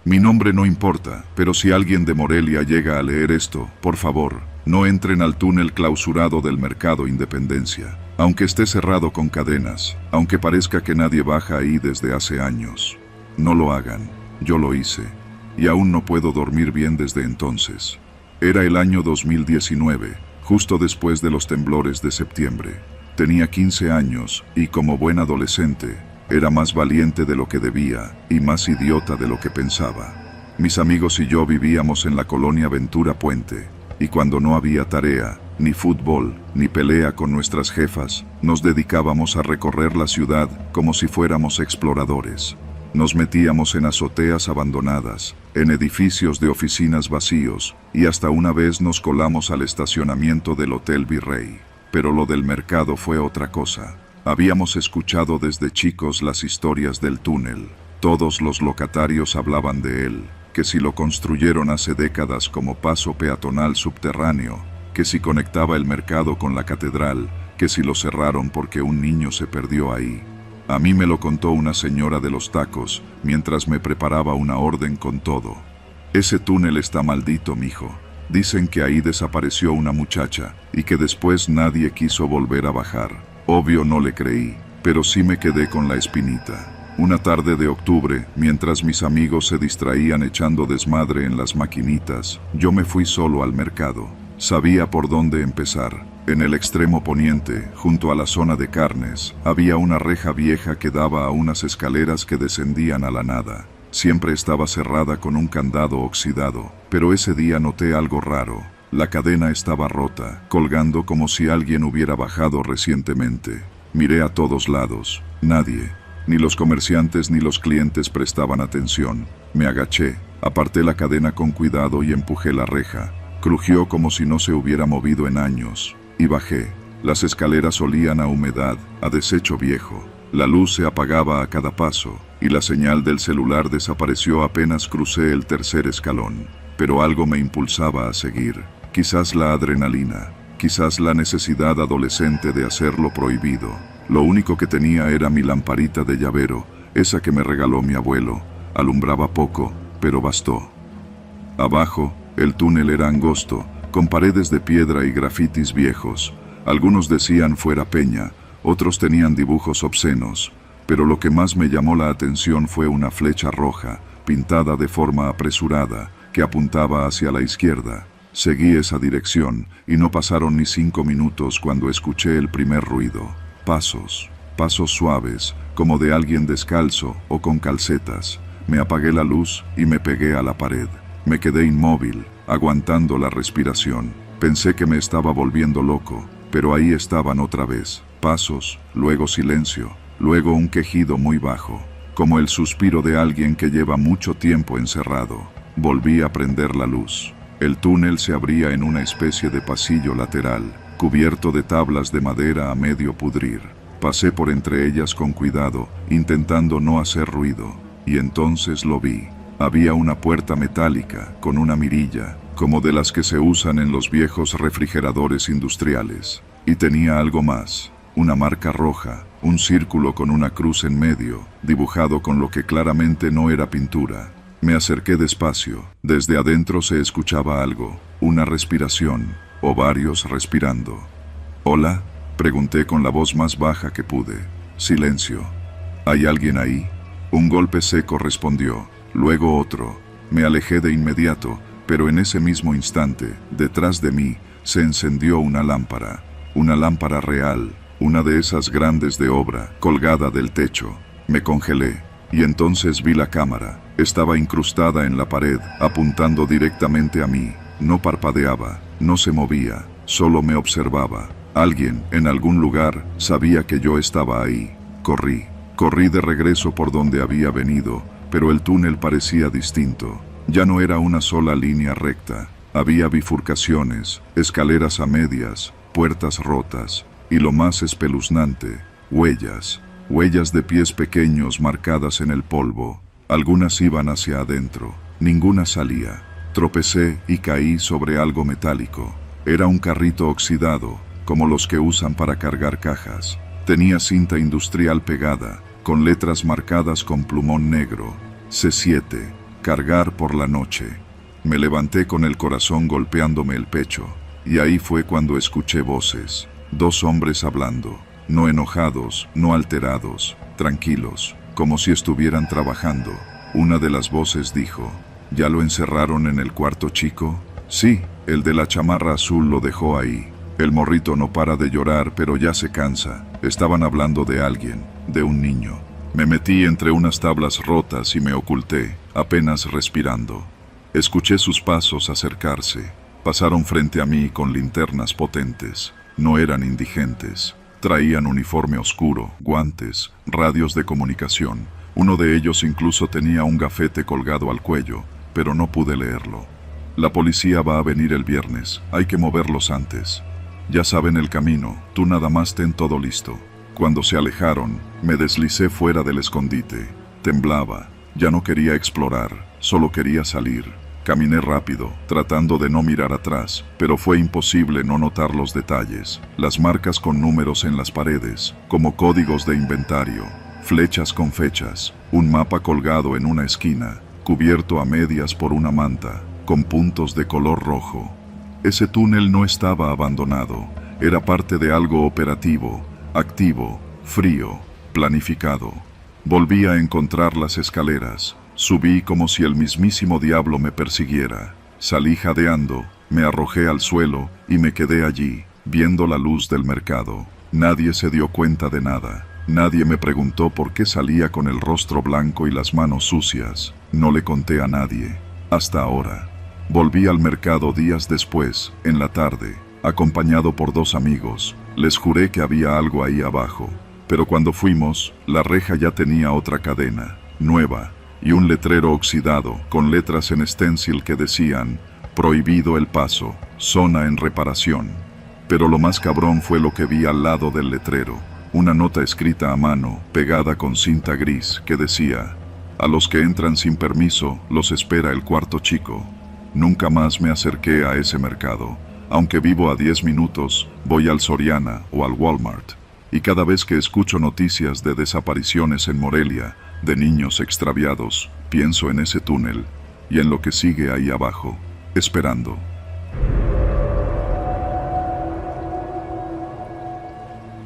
Mi nombre no importa, pero si alguien de Morelia llega a leer esto, por favor, no entren al túnel clausurado del Mercado Independencia. Aunque esté cerrado con cadenas, aunque parezca que nadie baja ahí desde hace años. No lo hagan. Yo lo hice. Y aún no puedo dormir bien desde entonces. Era el año 2019, justo después de los temblores de septiembre. Tenía 15 años y como buen adolescente, era más valiente de lo que debía y más idiota de lo que pensaba. Mis amigos y yo vivíamos en la colonia Ventura Puente, y cuando no había tarea, ni fútbol, ni pelea con nuestras jefas, nos dedicábamos a recorrer la ciudad como si fuéramos exploradores. Nos metíamos en azoteas abandonadas, en edificios de oficinas vacíos, y hasta una vez nos colamos al estacionamiento del Hotel Virrey. Pero lo del mercado fue otra cosa. Habíamos escuchado desde chicos las historias del túnel. Todos los locatarios hablaban de él, que si lo construyeron hace décadas como paso peatonal subterráneo, que si conectaba el mercado con la catedral, que si lo cerraron porque un niño se perdió ahí. A mí me lo contó una señora de los tacos, mientras me preparaba una orden con todo. Ese túnel está maldito, mijo. Dicen que ahí desapareció una muchacha, y que después nadie quiso volver a bajar. Obvio no le creí, pero sí me quedé con la espinita. Una tarde de octubre, mientras mis amigos se distraían echando desmadre en las maquinitas, yo me fui solo al mercado. Sabía por dónde empezar. En el extremo poniente, junto a la zona de carnes, había una reja vieja que daba a unas escaleras que descendían a la nada. Siempre estaba cerrada con un candado oxidado, pero ese día noté algo raro. La cadena estaba rota, colgando como si alguien hubiera bajado recientemente. Miré a todos lados. Nadie. Ni los comerciantes ni los clientes prestaban atención. Me agaché, aparté la cadena con cuidado y empujé la reja. Crujió como si no se hubiera movido en años. Y bajé. Las escaleras olían a humedad, a desecho viejo. La luz se apagaba a cada paso, y la señal del celular desapareció apenas crucé el tercer escalón. Pero algo me impulsaba a seguir. Quizás la adrenalina, quizás la necesidad adolescente de hacer lo prohibido. Lo único que tenía era mi lamparita de llavero, esa que me regaló mi abuelo. Alumbraba poco, pero bastó. Abajo, el túnel era angosto, con paredes de piedra y grafitis viejos. Algunos decían fuera peña, otros tenían dibujos obscenos, pero lo que más me llamó la atención fue una flecha roja, pintada de forma apresurada, que apuntaba hacia la izquierda. Seguí esa dirección, y no pasaron ni 5 minutos cuando escuché el primer ruido. Pasos, pasos suaves, como de alguien descalzo o con calcetas. Me apagué la luz y me pegué a la pared. Me quedé inmóvil, aguantando la respiración. Pensé que me estaba volviendo loco, pero ahí estaban otra vez. Pasos, luego silencio, luego un quejido muy bajo, como el suspiro de alguien que lleva mucho tiempo encerrado. Volví a prender la luz. El túnel se abría en una especie de pasillo lateral, cubierto de tablas de madera a medio pudrir. Pasé por entre ellas con cuidado, intentando no hacer ruido, y entonces lo vi. Había una puerta metálica, con una mirilla, como de las que se usan en los viejos refrigeradores industriales. Y tenía algo más, una marca roja, un círculo con una cruz en medio, dibujado con lo que claramente no era pintura. Me acerqué despacio. Desde adentro se escuchaba algo, una respiración, o varios respirando. «¿Hola?», pregunté con la voz más baja que pude. Silencio. «¿Hay alguien ahí?». Un golpe seco respondió, luego otro. Me alejé de inmediato, pero en ese mismo instante, detrás de mí, se encendió una lámpara real, una de esas grandes de obra, colgada del techo. Me congelé, y entonces vi la cámara. Estaba incrustada en la pared, apuntando directamente a mí. No parpadeaba, no se movía, solo me observaba. Alguien, en algún lugar, sabía que yo estaba ahí. Corrí de regreso por donde había venido, pero el túnel parecía distinto. Ya no era una sola línea recta. Había bifurcaciones, escaleras a medias, puertas rotas, y lo más espeluznante, huellas de pies pequeños marcadas en el polvo. Algunas iban hacia adentro, ninguna salía. Tropecé y caí sobre algo metálico. Era un carrito oxidado, como los que usan para cargar cajas. Tenía cinta industrial pegada, con letras marcadas con plumón negro. C7, cargar por la noche. Me levanté con el corazón golpeándome el pecho, y ahí fue cuando escuché voces. 2 hombres hablando, no enojados, no alterados, tranquilos, como si estuvieran trabajando. Una de las voces dijo: «¿Ya lo encerraron en el cuarto chico?». «Sí, el de la chamarra azul lo dejó ahí. El morrito no para de llorar, pero ya se cansa». Estaban hablando de alguien, de un niño. Me metí entre unas tablas rotas y me oculté, apenas respirando. Escuché sus pasos acercarse. Pasaron frente a mí con linternas potentes. No eran indigentes. Traían uniforme oscuro, guantes, radios de comunicación. Uno de ellos incluso tenía un gafete colgado al cuello, pero no pude leerlo. «La policía va a venir el viernes, hay que moverlos antes. Ya saben el camino, tú nada más ten todo listo». Cuando se alejaron, me deslicé fuera del escondite. Temblaba, ya no quería explorar, solo quería salir. Caminé rápido, tratando de no mirar atrás, pero fue imposible no notar los detalles. Las marcas con números en las paredes, como códigos de inventario, flechas con fechas, un mapa colgado en una esquina, cubierto a medias por una manta, con puntos de color rojo. Ese túnel no estaba abandonado, era parte de algo operativo, activo, frío, planificado. Volví a encontrar las escaleras. Subí como si el mismísimo diablo me persiguiera. Salí jadeando, me arrojé al suelo y me quedé allí, viendo la luz del mercado. Nadie se dio cuenta de nada. Nadie me preguntó por qué salía con el rostro blanco y las manos sucias. No le conté a nadie. Hasta ahora. Volví al mercado días después, en la tarde, acompañado por 2 amigos. Les juré que había algo ahí abajo. Pero cuando fuimos, la reja ya tenía otra cadena, nueva, y un letrero oxidado, con letras en stencil que decían: «Prohibido el paso, zona en reparación». Pero lo más cabrón fue lo que vi al lado del letrero. Una nota escrita a mano, pegada con cinta gris, que decía: «A los que entran sin permiso, los espera el cuarto chico». Nunca más me acerqué a ese mercado. Aunque vivo a 10 minutos, voy al Soriana o al Walmart. Y cada vez que escucho noticias de desapariciones en Morelia, de niños extraviados, pienso en ese túnel y en lo que sigue ahí abajo, esperando.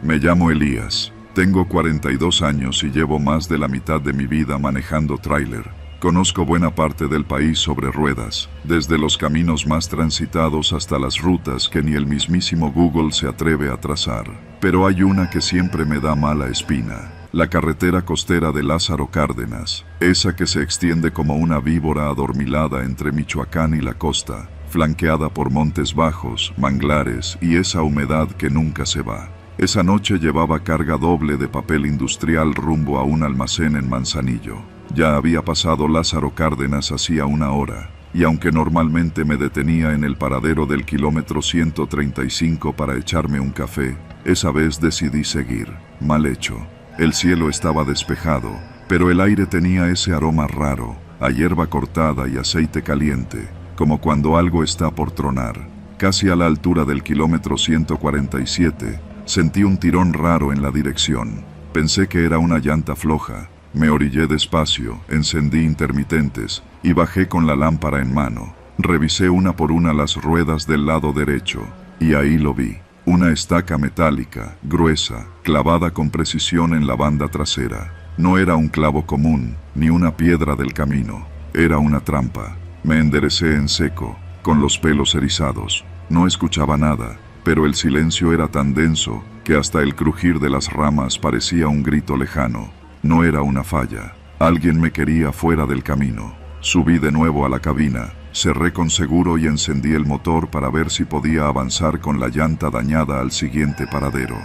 Me llamo Elías, tengo 42 años y llevo más de la mitad de mi vida manejando tráiler. Conozco buena parte del país sobre ruedas, desde los caminos más transitados hasta las rutas que ni el mismísimo Google se atreve a trazar. Pero hay una que siempre me da mala espina: la carretera costera de Lázaro Cárdenas, esa que se extiende como una víbora adormilada entre Michoacán y la costa, flanqueada por montes bajos, manglares y esa humedad que nunca se va. Esa noche llevaba carga doble de papel industrial rumbo a un almacén en Manzanillo. Ya había pasado Lázaro Cárdenas hacía 1 hora, y aunque normalmente me detenía en el paradero del kilómetro 135 para echarme un café, esa vez decidí seguir. Mal hecho. El cielo estaba despejado, pero el aire tenía ese aroma raro, a hierba cortada y aceite caliente, como cuando algo está por tronar. Casi a la altura del kilómetro 147, sentí un tirón raro en la dirección. Pensé que era una llanta floja, Me orillé despacio, encendí intermitentes y bajé con la lámpara en mano. Revisé una por una las ruedas del lado derecho y ahí lo vi. Una estaca metálica, gruesa, clavada con precisión en la banda trasera. No era un clavo común, ni una piedra del camino. Era una trampa. Me enderecé en seco, con los pelos erizados. No escuchaba nada, pero el silencio era tan denso que hasta el crujir de las ramas parecía un grito lejano. No era una falla. Alguien me quería fuera del camino. Subí de nuevo a la cabina, cerré con seguro y encendí el motor para ver si podía avanzar con la llanta dañada al siguiente paradero.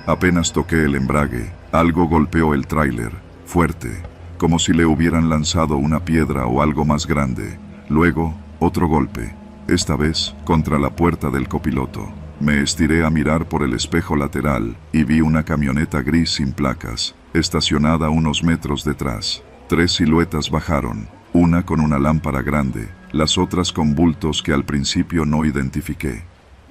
Apenas toqué el embrague, algo golpeó el tráiler, fuerte, como si le hubieran lanzado una piedra o algo más grande. Luego, otro golpe, esta vez contra la puerta del copiloto. Me estiré a mirar por el espejo lateral y vi una camioneta gris sin placas, estacionada unos metros detrás. 3 siluetas bajaron, una con una lámpara grande, las otras con bultos que al principio no identifiqué.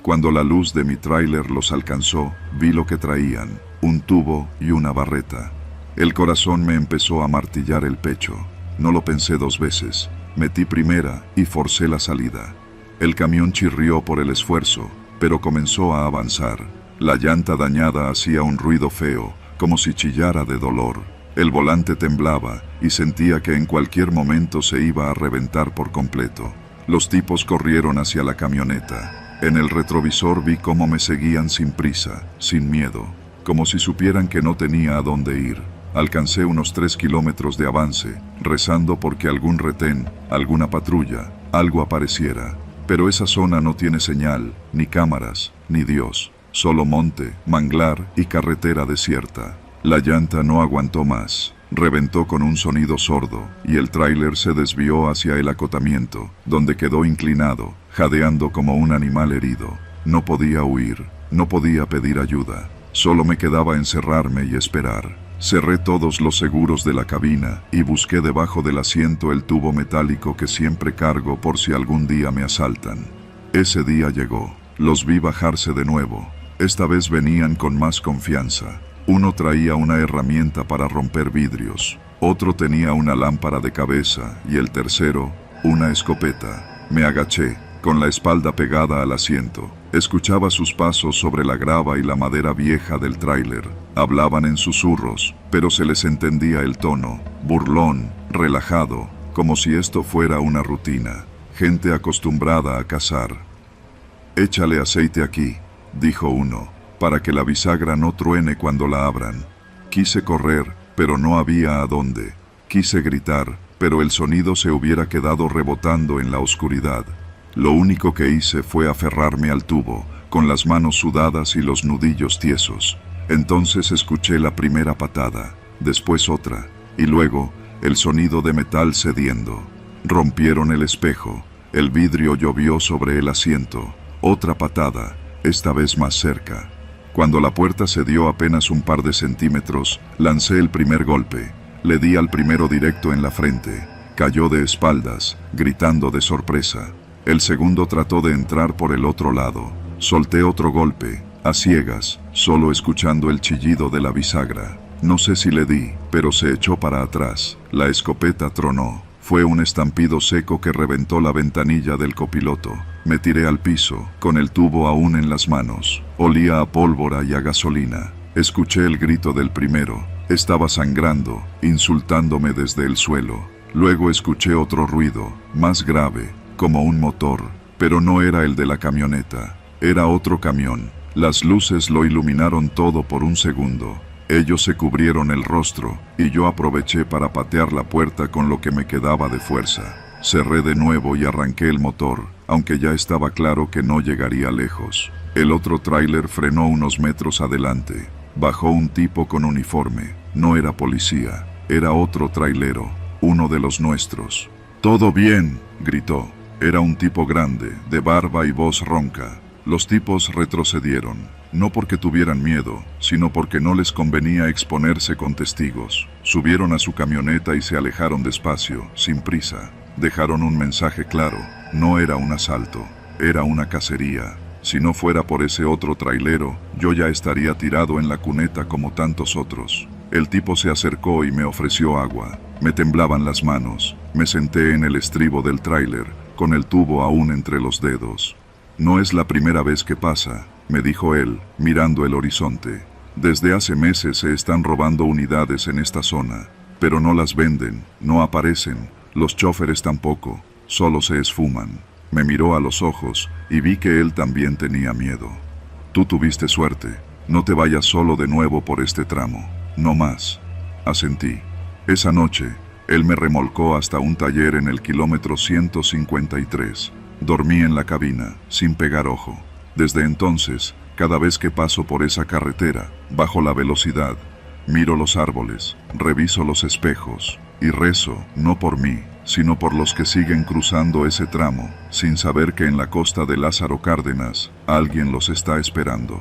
Cuando la luz de mi tráiler los alcanzó, vi lo que traían, un tubo y una barreta. El corazón me empezó a martillar el pecho. No lo pensé 2 veces, metí primera y forcé la salida. El camión chirrió por el esfuerzo, pero comenzó a avanzar. La llanta dañada hacía un ruido feo, como si chillara de dolor. El volante temblaba y sentía que en cualquier momento se iba a reventar por completo. Los tipos corrieron hacia la camioneta. En el retrovisor vi cómo me seguían sin prisa, sin miedo, como si supieran que no tenía a dónde ir. Alcancé unos 3 kilómetros de avance, rezando porque algún retén, alguna patrulla, algo apareciera. Pero esa zona no tiene señal, ni cámaras, ni Dios. Solo monte, manglar y carretera desierta. La llanta no aguantó más. Reventó con un sonido sordo, y el tráiler se desvió hacia el acotamiento, donde quedó inclinado, jadeando como un animal herido. No podía huir, no podía pedir ayuda. Solo me quedaba encerrarme y esperar. Cerré todos los seguros de la cabina y busqué debajo del asiento el tubo metálico que siempre cargo por si algún día me asaltan. Ese día llegó. Los vi bajarse de nuevo. Esta vez venían con más confianza. Uno traía una herramienta para romper vidrios, otro tenía una lámpara de cabeza y el tercero, una escopeta. Me agaché, con la espalda pegada al asiento. Escuchaba sus pasos sobre la grava y la madera vieja del tráiler. Hablaban en susurros, pero se les entendía el tono, burlón, relajado, como si esto fuera una rutina. Gente acostumbrada a cazar. «Échale aceite aquí», dijo uno, «para que la bisagra no truene cuando la abran». Quise correr, pero no había a dónde. Quise gritar, pero el sonido se hubiera quedado rebotando en la oscuridad. Lo único que hice fue aferrarme al tubo, con las manos sudadas y los nudillos tiesos. Entonces escuché la primera patada, después otra, y luego el sonido de metal cediendo. Rompieron el espejo, el vidrio llovió sobre el asiento. Otra patada, esta vez más cerca. Cuando la puerta cedió apenas un par de centímetros, lancé el primer golpe. Le di al primero directo en la frente. Cayó de espaldas, gritando de sorpresa. El segundo trató de entrar por el otro lado. Solté otro golpe, a ciegas, solo escuchando el chillido de la bisagra. No sé si le di, pero se echó para atrás. La escopeta tronó. Fue un estampido seco que reventó la ventanilla del copiloto. Me tiré al piso, con el tubo aún en las manos. Olía a pólvora y a gasolina. Escuché el grito del primero. Estaba sangrando, insultándome desde el suelo. Luego escuché otro ruido, más grave, como un motor, pero no era el de la camioneta. Era otro camión. Las luces lo iluminaron todo por un segundo. Ellos se cubrieron el rostro, y yo aproveché para patear la puerta con lo que me quedaba de fuerza. Cerré de nuevo y arranqué el motor, aunque ya estaba claro que no llegaría lejos. El otro tráiler frenó unos metros adelante. Bajó un tipo con uniforme. No era policía, era otro trailero, uno de los nuestros. «¡Todo bien!», gritó. Era un tipo grande, de barba y voz ronca. Los tipos retrocedieron, no porque tuvieran miedo, sino porque no les convenía exponerse con testigos. Subieron a su camioneta y se alejaron despacio, sin prisa. Dejaron un mensaje claro: no era un asalto, era una cacería. Si no fuera por ese otro trailero, yo ya estaría tirado en la cuneta como tantos otros. El tipo se acercó y me ofreció agua. Me temblaban las manos. Me senté en el estribo del tráiler, con el tubo aún entre los dedos. No es la primera vez que pasa, me dijo él, mirando el horizonte. Desde hace meses se están robando unidades en esta zona, pero no las venden, no aparecen, los chóferes tampoco, solo se esfuman. Me miró a los ojos y vi que él también tenía miedo. Tú tuviste suerte, no te vayas solo de nuevo por este tramo, no más. Asentí. Esa noche, él me remolcó hasta un taller en el kilómetro 153. Dormí en la cabina, sin pegar ojo. Desde entonces, cada vez que paso por esa carretera, bajo la velocidad, miro los árboles, reviso los espejos, y rezo, no por mí, sino por los que siguen cruzando ese tramo, sin saber que en la costa de Lázaro Cárdenas, alguien los está esperando.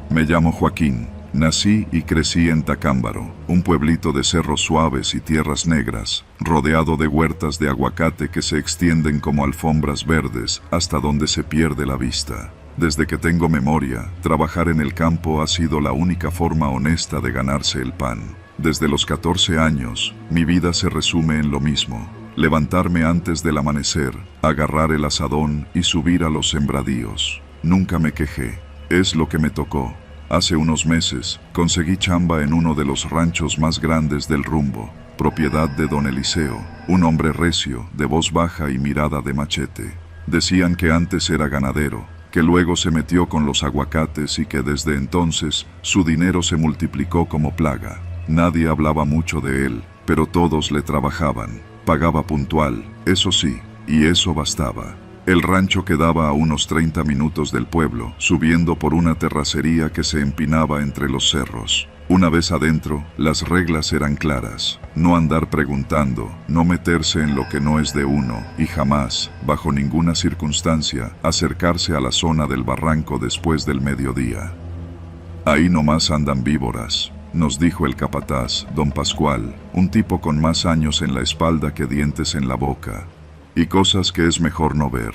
Me llamo Joaquín. Nací y crecí en Tacámbaro, un pueblito de cerros suaves y tierras negras, rodeado de huertas de aguacate que se extienden como alfombras verdes hasta donde se pierde la vista. Desde que tengo memoria, trabajar en el campo ha sido la única forma honesta de ganarse el pan. Desde los 14 años, mi vida se resume en lo mismo: levantarme antes del amanecer, agarrar el azadón y subir a los sembradíos. Nunca me quejé, es lo que me tocó. Hace unos meses, conseguí chamba en uno de los ranchos más grandes del rumbo, propiedad de don Eliseo, un hombre recio, de voz baja y mirada de machete. Decían que antes era ganadero, que luego se metió con los aguacates y que desde entonces su dinero se multiplicó como plaga. Nadie hablaba mucho de él, pero todos le trabajaban. Pagaba puntual, eso sí, y eso bastaba. El rancho quedaba a unos 30 minutos del pueblo, subiendo por una terracería que se empinaba entre los cerros. Una vez adentro, las reglas eran claras: no andar preguntando, no meterse en lo que no es de uno, y jamás, bajo ninguna circunstancia, acercarse a la zona del barranco después del mediodía. Ahí nomás andan víboras, nos dijo el capataz, don Pascual, un tipo con más años en la espalda que dientes en la boca. Y cosas que es mejor no ver.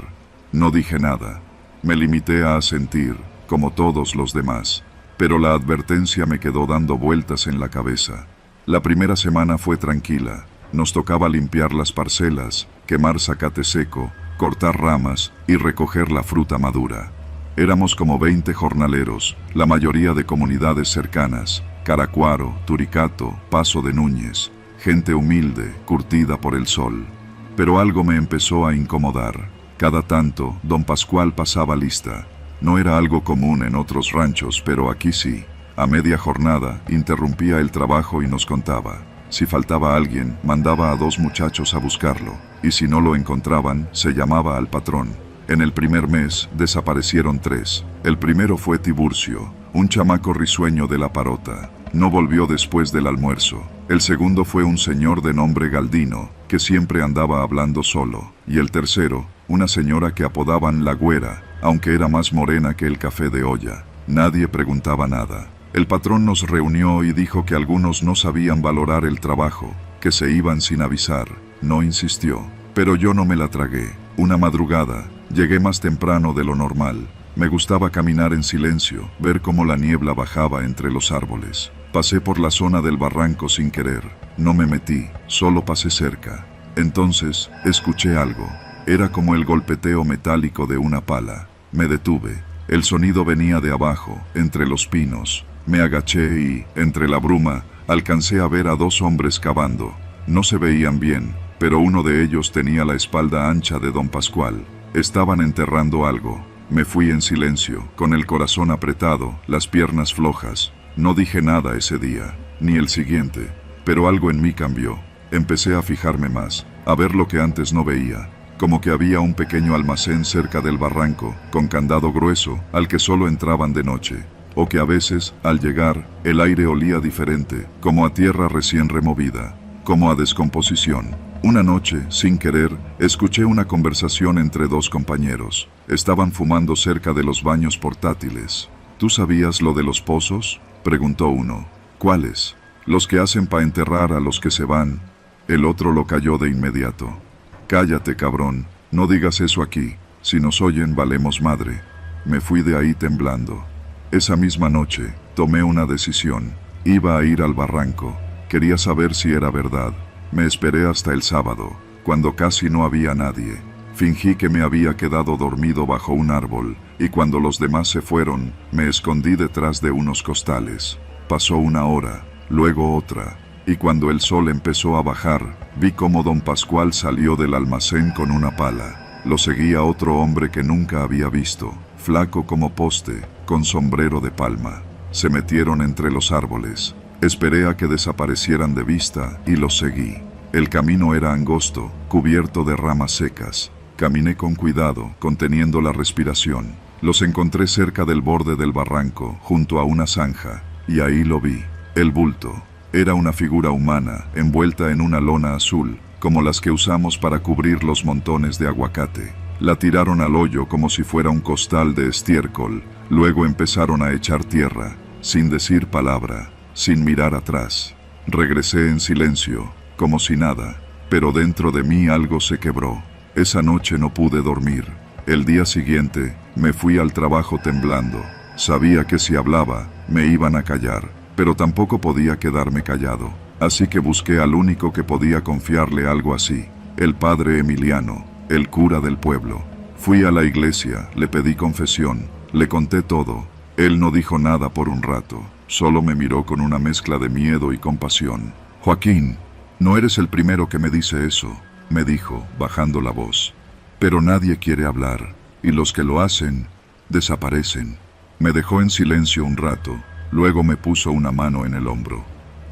No dije nada. Me limité a asentir, como todos los demás, pero la advertencia me quedó dando vueltas en la cabeza. La primera semana fue tranquila. Nos tocaba limpiar las parcelas, quemar zacate seco, cortar ramas y recoger la fruta madura. Éramos como 20 jornaleros, la mayoría de comunidades cercanas: Caracuaro, Turicato, Paso de Núñez, gente humilde, curtida por el sol. Pero algo me empezó a incomodar. Cada tanto, don Pascual pasaba lista. No era algo común en otros ranchos, pero aquí sí. A media jornada, interrumpía el trabajo y nos contaba. Si faltaba alguien, mandaba a 2 muchachos a buscarlo, y si no lo encontraban, se llamaba al patrón. En el primer mes, desaparecieron 3. El primero fue Tiburcio, un chamaco risueño de la Parota. No volvió después del almuerzo. El segundo fue un señor de nombre Galdino, que siempre andaba hablando solo. Y el tercero, una señora que apodaban La Güera, aunque era más morena que el café de olla. Nadie preguntaba nada. El patrón nos reunió y dijo que algunos no sabían valorar el trabajo, que se iban sin avisar. No insistió, pero yo no me la tragué. Una madrugada, llegué más temprano de lo normal. Me gustaba caminar en silencio, ver cómo la niebla bajaba entre los árboles. Pasé por la zona del barranco sin querer. No me metí, solo pasé cerca. Entonces, escuché algo. Era como el golpeteo metálico de una pala. Me detuve. El sonido venía de abajo, entre los pinos. Me agaché y, entre la bruma, alcancé a ver a 2 hombres cavando. No se veían bien, pero uno de ellos tenía la espalda ancha de don Pascual. Estaban enterrando algo. Me fui en silencio, con el corazón apretado, las piernas flojas. No dije nada ese día, ni el siguiente, pero algo en mí cambió. Empecé a fijarme más, a ver lo que antes no veía, como que había un pequeño almacén cerca del barranco, con candado grueso, al que solo entraban de noche, o que a veces, al llegar, el aire olía diferente, como a tierra recién removida, como a descomposición. Una noche, sin querer, escuché una conversación entre 2 compañeros. Estaban fumando cerca de los baños portátiles. ¿Tú sabías lo de los pozos?, preguntó uno. ¿Cuáles? Los que hacen para enterrar a los que se van. El otro lo calló de inmediato. Cállate, cabrón, no digas eso aquí. Si nos oyen, valemos madre. Me fui de ahí temblando. Esa misma noche, tomé una decisión. Iba a ir al barranco. Quería saber si era verdad. Me esperé hasta el sábado, cuando casi no había nadie. Fingí que me había quedado dormido bajo un árbol, y cuando los demás se fueron, me escondí detrás de unos costales. Pasó una hora, luego otra, y cuando el sol empezó a bajar, vi cómo don Pascual salió del almacén con una pala. Lo seguía otro hombre que nunca había visto, flaco como poste, con sombrero de palma. Se metieron entre los árboles. Esperé a que desaparecieran de vista y los seguí. El camino era angosto, cubierto de ramas secas. Caminé con cuidado, conteniendo la respiración. Los encontré cerca del borde del barranco, junto a una zanja, y ahí lo vi. El bulto. Era una figura humana, envuelta en una lona azul, como las que usamos para cubrir los montones de aguacate. La tiraron al hoyo como si fuera un costal de estiércol. Luego empezaron a echar tierra, sin decir palabra, sin mirar atrás. Regresé en silencio, como si nada, pero dentro de mí algo se quebró. Esa noche no pude dormir. El día siguiente, me fui al trabajo temblando. Sabía que si hablaba, me iban a callar, pero tampoco podía quedarme callado. Así que busqué al único que podía confiarle algo así, el padre Emiliano, el cura del pueblo. Fui a la iglesia, le pedí confesión, le conté todo. Él no dijo nada por un rato, solo me miró con una mezcla de miedo y compasión. «Joaquín, no eres el primero que me dice eso», me dijo, bajando la voz. «Pero nadie quiere hablar, y los que lo hacen, desaparecen». Me dejó en silencio un rato, luego me puso una mano en el hombro.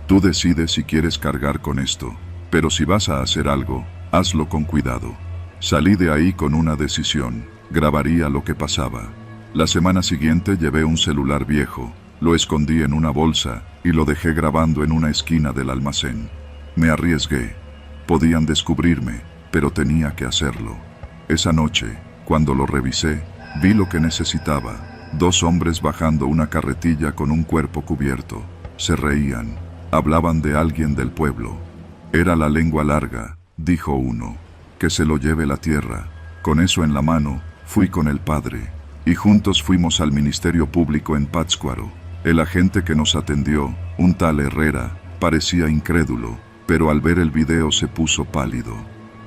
«Tú decides si quieres cargar con esto, pero si vas a hacer algo, hazlo con cuidado». Salí de ahí con una decisión: grabaría lo que pasaba. La semana siguiente llevé un celular viejo, lo escondí en una bolsa y lo dejé grabando en una esquina del almacén. Me arriesgué. Podían descubrirme, pero tenía que hacerlo. Esa noche, cuando lo revisé, vi lo que necesitaba: 2 hombres bajando una carretilla con un cuerpo cubierto. Se reían, hablaban de alguien del pueblo. «Era la lengua larga», dijo uno. «Que se lo lleve la tierra». Con eso en la mano, fui con el padre, y juntos fuimos al Ministerio Público en Pátzcuaro. El agente que nos atendió, un tal Herrera, parecía incrédulo, pero al ver el video se puso pálido.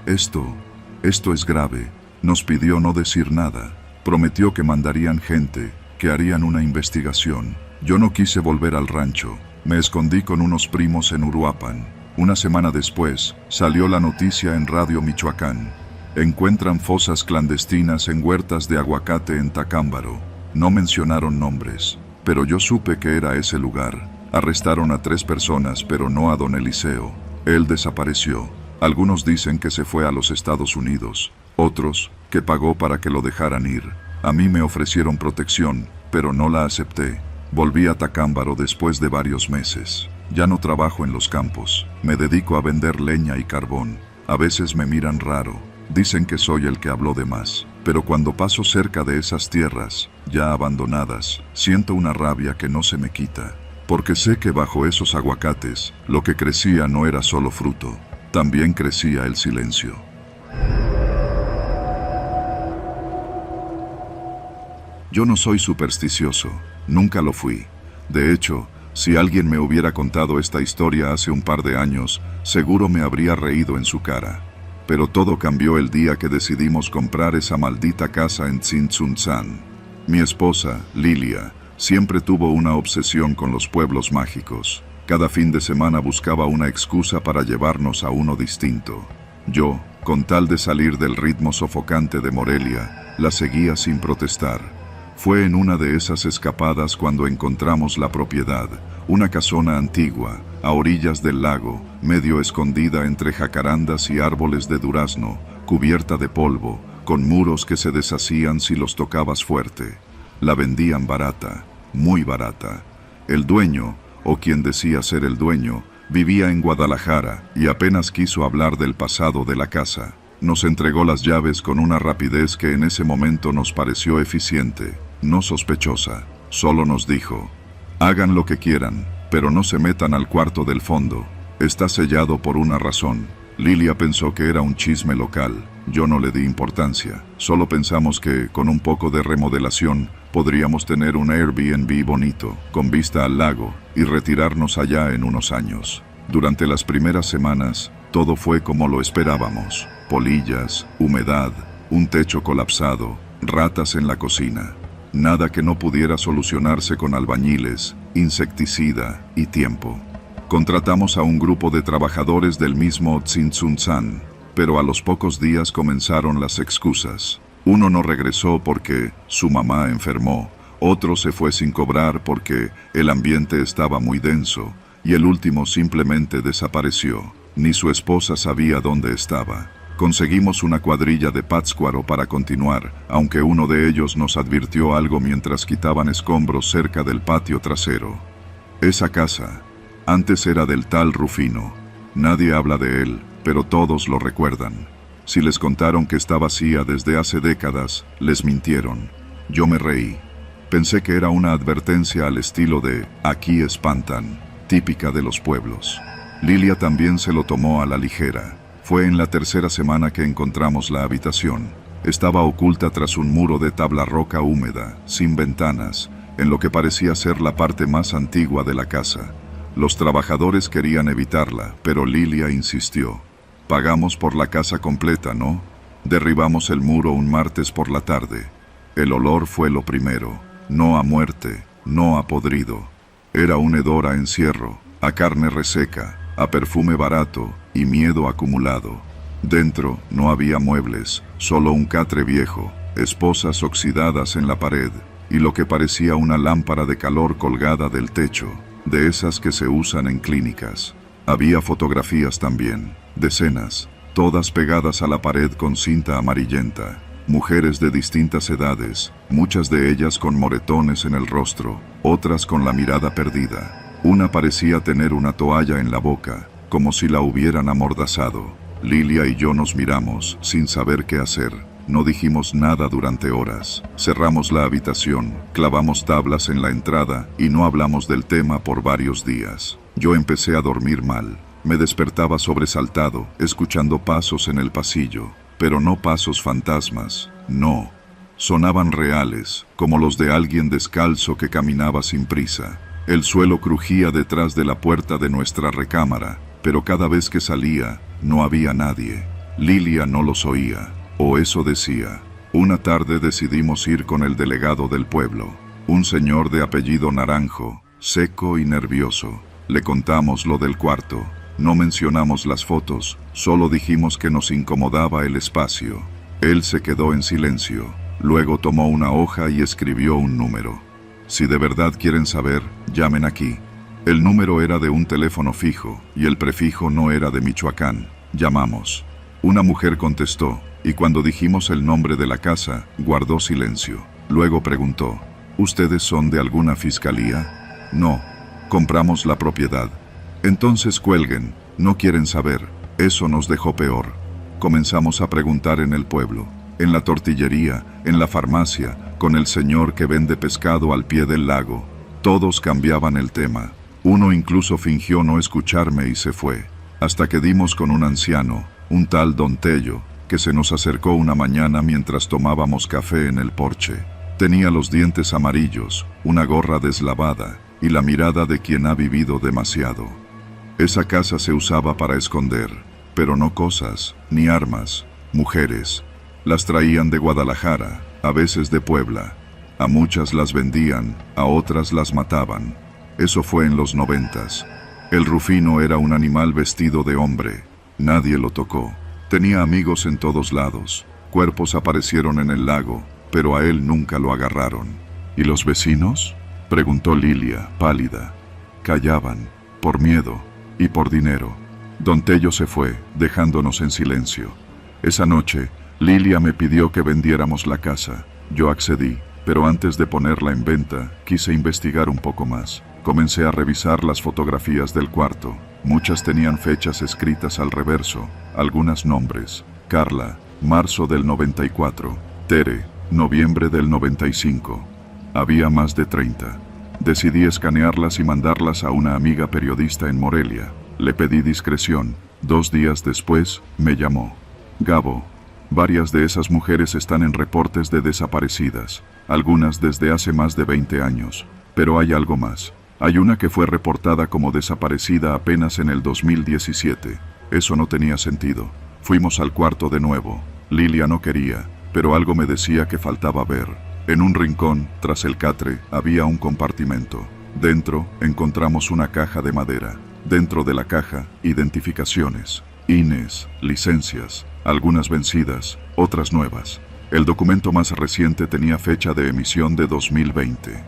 Esto es grave. Nos pidió no decir nada. Prometió que mandarían gente, que harían una investigación. Yo no quise volver al rancho. Me escondí con unos primos en Uruapan. Una semana después, salió la noticia en Radio Michoacán. Encuentran fosas clandestinas en huertas de aguacate en Tacámbaro. No mencionaron nombres, pero yo supe que era ese lugar. Arrestaron a 3 personas, pero no a don Eliseo. Él desapareció. Algunos dicen que se fue a los Estados Unidos, otros, que pagó para que lo dejaran ir. A mí me ofrecieron protección, pero no la acepté. Volví a Tacámbaro después de varios meses. Ya no trabajo en los campos. Me dedico a vender leña y carbón. A veces me miran raro. Dicen que soy el que habló de más. Pero cuando paso cerca de esas tierras, ya abandonadas, siento una rabia que no se me quita. Porque sé que bajo esos aguacates, lo que crecía no era solo fruto. También crecía el silencio. Yo no soy supersticioso. Nunca lo fui. De hecho, si alguien me hubiera contado esta historia hace un par de años, seguro me habría reído en su cara. Pero todo cambió el día que decidimos comprar esa maldita casa en Tzintzuntzán. Mi esposa, Lilia, siempre tuvo una obsesión con los pueblos mágicos. Cada fin de semana buscaba una excusa para llevarnos a uno distinto. Yo, con tal de salir del ritmo sofocante de Morelia, la seguía sin protestar. Fue en una de esas escapadas cuando encontramos la propiedad, una casona antigua, a orillas del lago, medio escondida entre jacarandas y árboles de durazno, cubierta de polvo, con muros que se deshacían si los tocabas fuerte. La vendían barata, muy barata. El dueño, o quien decía ser el dueño, vivía en Guadalajara y apenas quiso hablar del pasado de la casa. Nos entregó las llaves con una rapidez que en ese momento nos pareció eficiente, no sospechosa. Solo nos dijo: «Hagan lo que quieran, pero no se metan al cuarto del fondo. Está sellado por una razón». Lilia pensó que era un chisme local, Yo no le di importancia, solo pensamos que, con un poco de remodelación, podríamos tener un Airbnb bonito, con vista al lago, y retirarnos allá en unos años. Durante las primeras semanas, todo fue como lo esperábamos. Polillas, humedad, un techo colapsado, ratas en la cocina. Nada que no pudiera solucionarse con albañiles, insecticida y tiempo. Contratamos a un grupo de trabajadores del mismo Tzintzuntzan, pero a los pocos días comenzaron las excusas. Uno no regresó porque su mamá enfermó, otro se fue sin cobrar porque el ambiente estaba muy denso, y el último simplemente desapareció. Ni su esposa sabía dónde estaba. Conseguimos una cuadrilla de Pátzcuaro para continuar, aunque uno de ellos nos advirtió algo mientras quitaban escombros cerca del patio trasero. Esa casa antes era del tal Rufino. Nadie habla de él, pero todos lo recuerdan. Si les contaron que está vacía desde hace décadas, les mintieron. Yo me reí. Pensé que era una advertencia al estilo de «aquí espantan», típica de los pueblos. Lilia también se lo tomó a la ligera. Fue en la tercera semana que encontramos la habitación. Estaba oculta tras un muro de tabla roca húmeda, sin ventanas, en lo que parecía ser la parte más antigua de la casa. Los trabajadores querían evitarla, pero Lilia insistió. Pagamos por la casa completa, ¿no? Derribamos el muro un martes por la tarde. El olor fue lo primero. No a muerte, no a podrido. Era un hedor a encierro, a carne reseca, a perfume barato y miedo acumulado. Dentro no había muebles, solo un catre viejo, esposas oxidadas en la pared y lo que parecía una lámpara de calor colgada del techo, de esas que se usan en clínicas. Había fotografías también, decenas, todas pegadas a la pared con cinta amarillenta. Mujeres de distintas edades, muchas de ellas con moretones en el rostro, otras con la mirada perdida. Una parecía tener una toalla en la boca, como si la hubieran amordazado. Lilia y yo nos miramos, sin saber qué hacer. No dijimos nada durante horas. Cerramos la habitación, clavamos tablas en la entrada y no hablamos del tema por varios días. Yo empecé a dormir mal. Me despertaba sobresaltado, escuchando pasos en el pasillo, pero no pasos fantasmas, no. Sonaban reales, como los de alguien descalzo que caminaba sin prisa. El suelo crujía detrás de la puerta de nuestra recámara, pero cada vez que salía, no había nadie. Lilia no los oía, o eso decía. Una tarde decidimos ir con el delegado del pueblo, un señor de apellido Naranjo, seco y nervioso. Le contamos lo del cuarto. No mencionamos las fotos, solo dijimos que nos incomodaba el espacio. Él se quedó en silencio, luego tomó una hoja y escribió un número. Si de verdad quieren saber, llamen aquí. El número era de un teléfono fijo, y el prefijo no era de Michoacán. Llamamos. Una mujer contestó, y cuando dijimos el nombre de la casa, guardó silencio. Luego preguntó, ¿ustedes son de alguna fiscalía? No, compramos la propiedad. Entonces cuelguen, no quieren saber. Eso nos dejó peor. Comenzamos a preguntar en el pueblo, en la tortillería, en la farmacia, con el señor que vende pescado al pie del lago. Todos cambiaban el tema. Uno incluso fingió no escucharme y se fue, hasta que dimos con un anciano, un tal Don Tello, que se nos acercó una mañana mientras tomábamos café en el porche. Tenía los dientes amarillos, una gorra deslavada y la mirada de quien ha vivido demasiado. Esa casa se usaba para esconder, pero no cosas, ni armas, mujeres. Las traían de Guadalajara, a veces de Puebla. A muchas las vendían, a otras las mataban. Eso fue en los 90s. El Rufino era un animal vestido de hombre. Nadie lo tocó. Tenía amigos en todos lados. Cuerpos aparecieron en el lago, pero a él nunca lo agarraron. ¿Y los vecinos?, preguntó Lilia, pálida. Callaban, por miedo y por dinero. Don Tello se fue, dejándonos en silencio. Esa noche, Lilia me pidió que vendiéramos la casa. Yo accedí, pero antes de ponerla en venta, quise investigar un poco más. Comencé a revisar las fotografías del cuarto. Muchas tenían fechas escritas al reverso, algunas nombres. Carla, marzo del 94. Tere, noviembre del 95. Había más de 30. Decidí escanearlas y mandarlas a una amiga periodista en Morelia. Le pedí discreción. 2 días después, me llamó. Gabo, Varias de esas mujeres están en reportes de desaparecidas, algunas desde hace más de 20 años. Pero hay algo más. Hay una que fue reportada como desaparecida apenas en el 2017. Eso no tenía sentido. Fuimos al cuarto de nuevo. Lilia no quería, pero algo me decía que faltaba ver. En un rincón, tras el catre, había un compartimento. Dentro, encontramos una caja de madera. Dentro de la caja, identificaciones, INES, licencias, algunas vencidas, otras nuevas. El documento más reciente tenía fecha de emisión de 2020.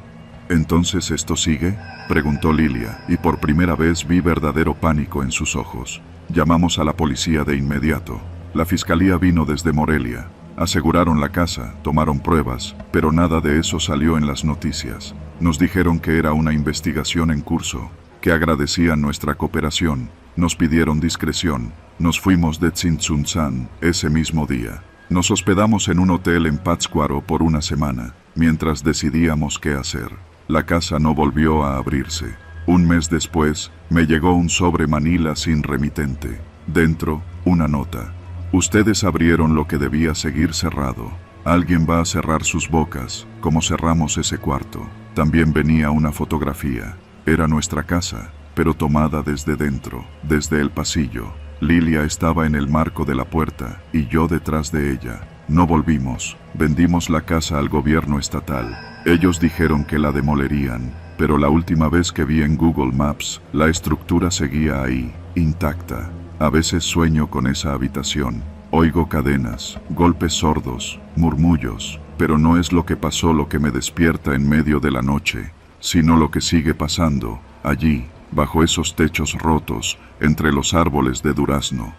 ¿Entonces esto sigue?, preguntó Lilia, y por primera vez vi verdadero pánico en sus ojos. Llamamos a la policía de inmediato. La fiscalía vino desde Morelia. Aseguraron la casa, tomaron pruebas, pero nada de eso salió en las noticias. Nos dijeron que era una investigación en curso, que agradecían nuestra cooperación. Nos pidieron discreción. Nos fuimos de Tzintzuntzan ese mismo día. Nos hospedamos en un hotel en Pátzcuaro por una semana, mientras decidíamos qué hacer. La casa no volvió a abrirse. Un mes después, me llegó un sobre Manila sin remitente. Dentro, una nota. Ustedes abrieron lo que debía seguir cerrado. Alguien va a cerrar sus bocas, como cerramos ese cuarto. También venía una fotografía. Era nuestra casa, pero tomada desde dentro, desde el pasillo. Lilia estaba en el marco de la puerta, y yo detrás de ella. No volvimos. Vendimos la casa al gobierno estatal. Ellos dijeron que la demolerían, pero la última vez que vi en Google Maps, la estructura seguía ahí, intacta. A veces sueño con esa habitación. Oigo cadenas, golpes sordos, murmullos, pero no es lo que pasó lo que me despierta en medio de la noche, sino lo que sigue pasando, allí, bajo esos techos rotos, entre los árboles de durazno.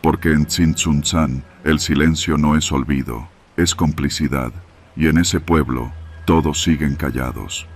Porque en Tzintzuntzan, el silencio no es olvido, es complicidad, y en ese pueblo, todos siguen callados.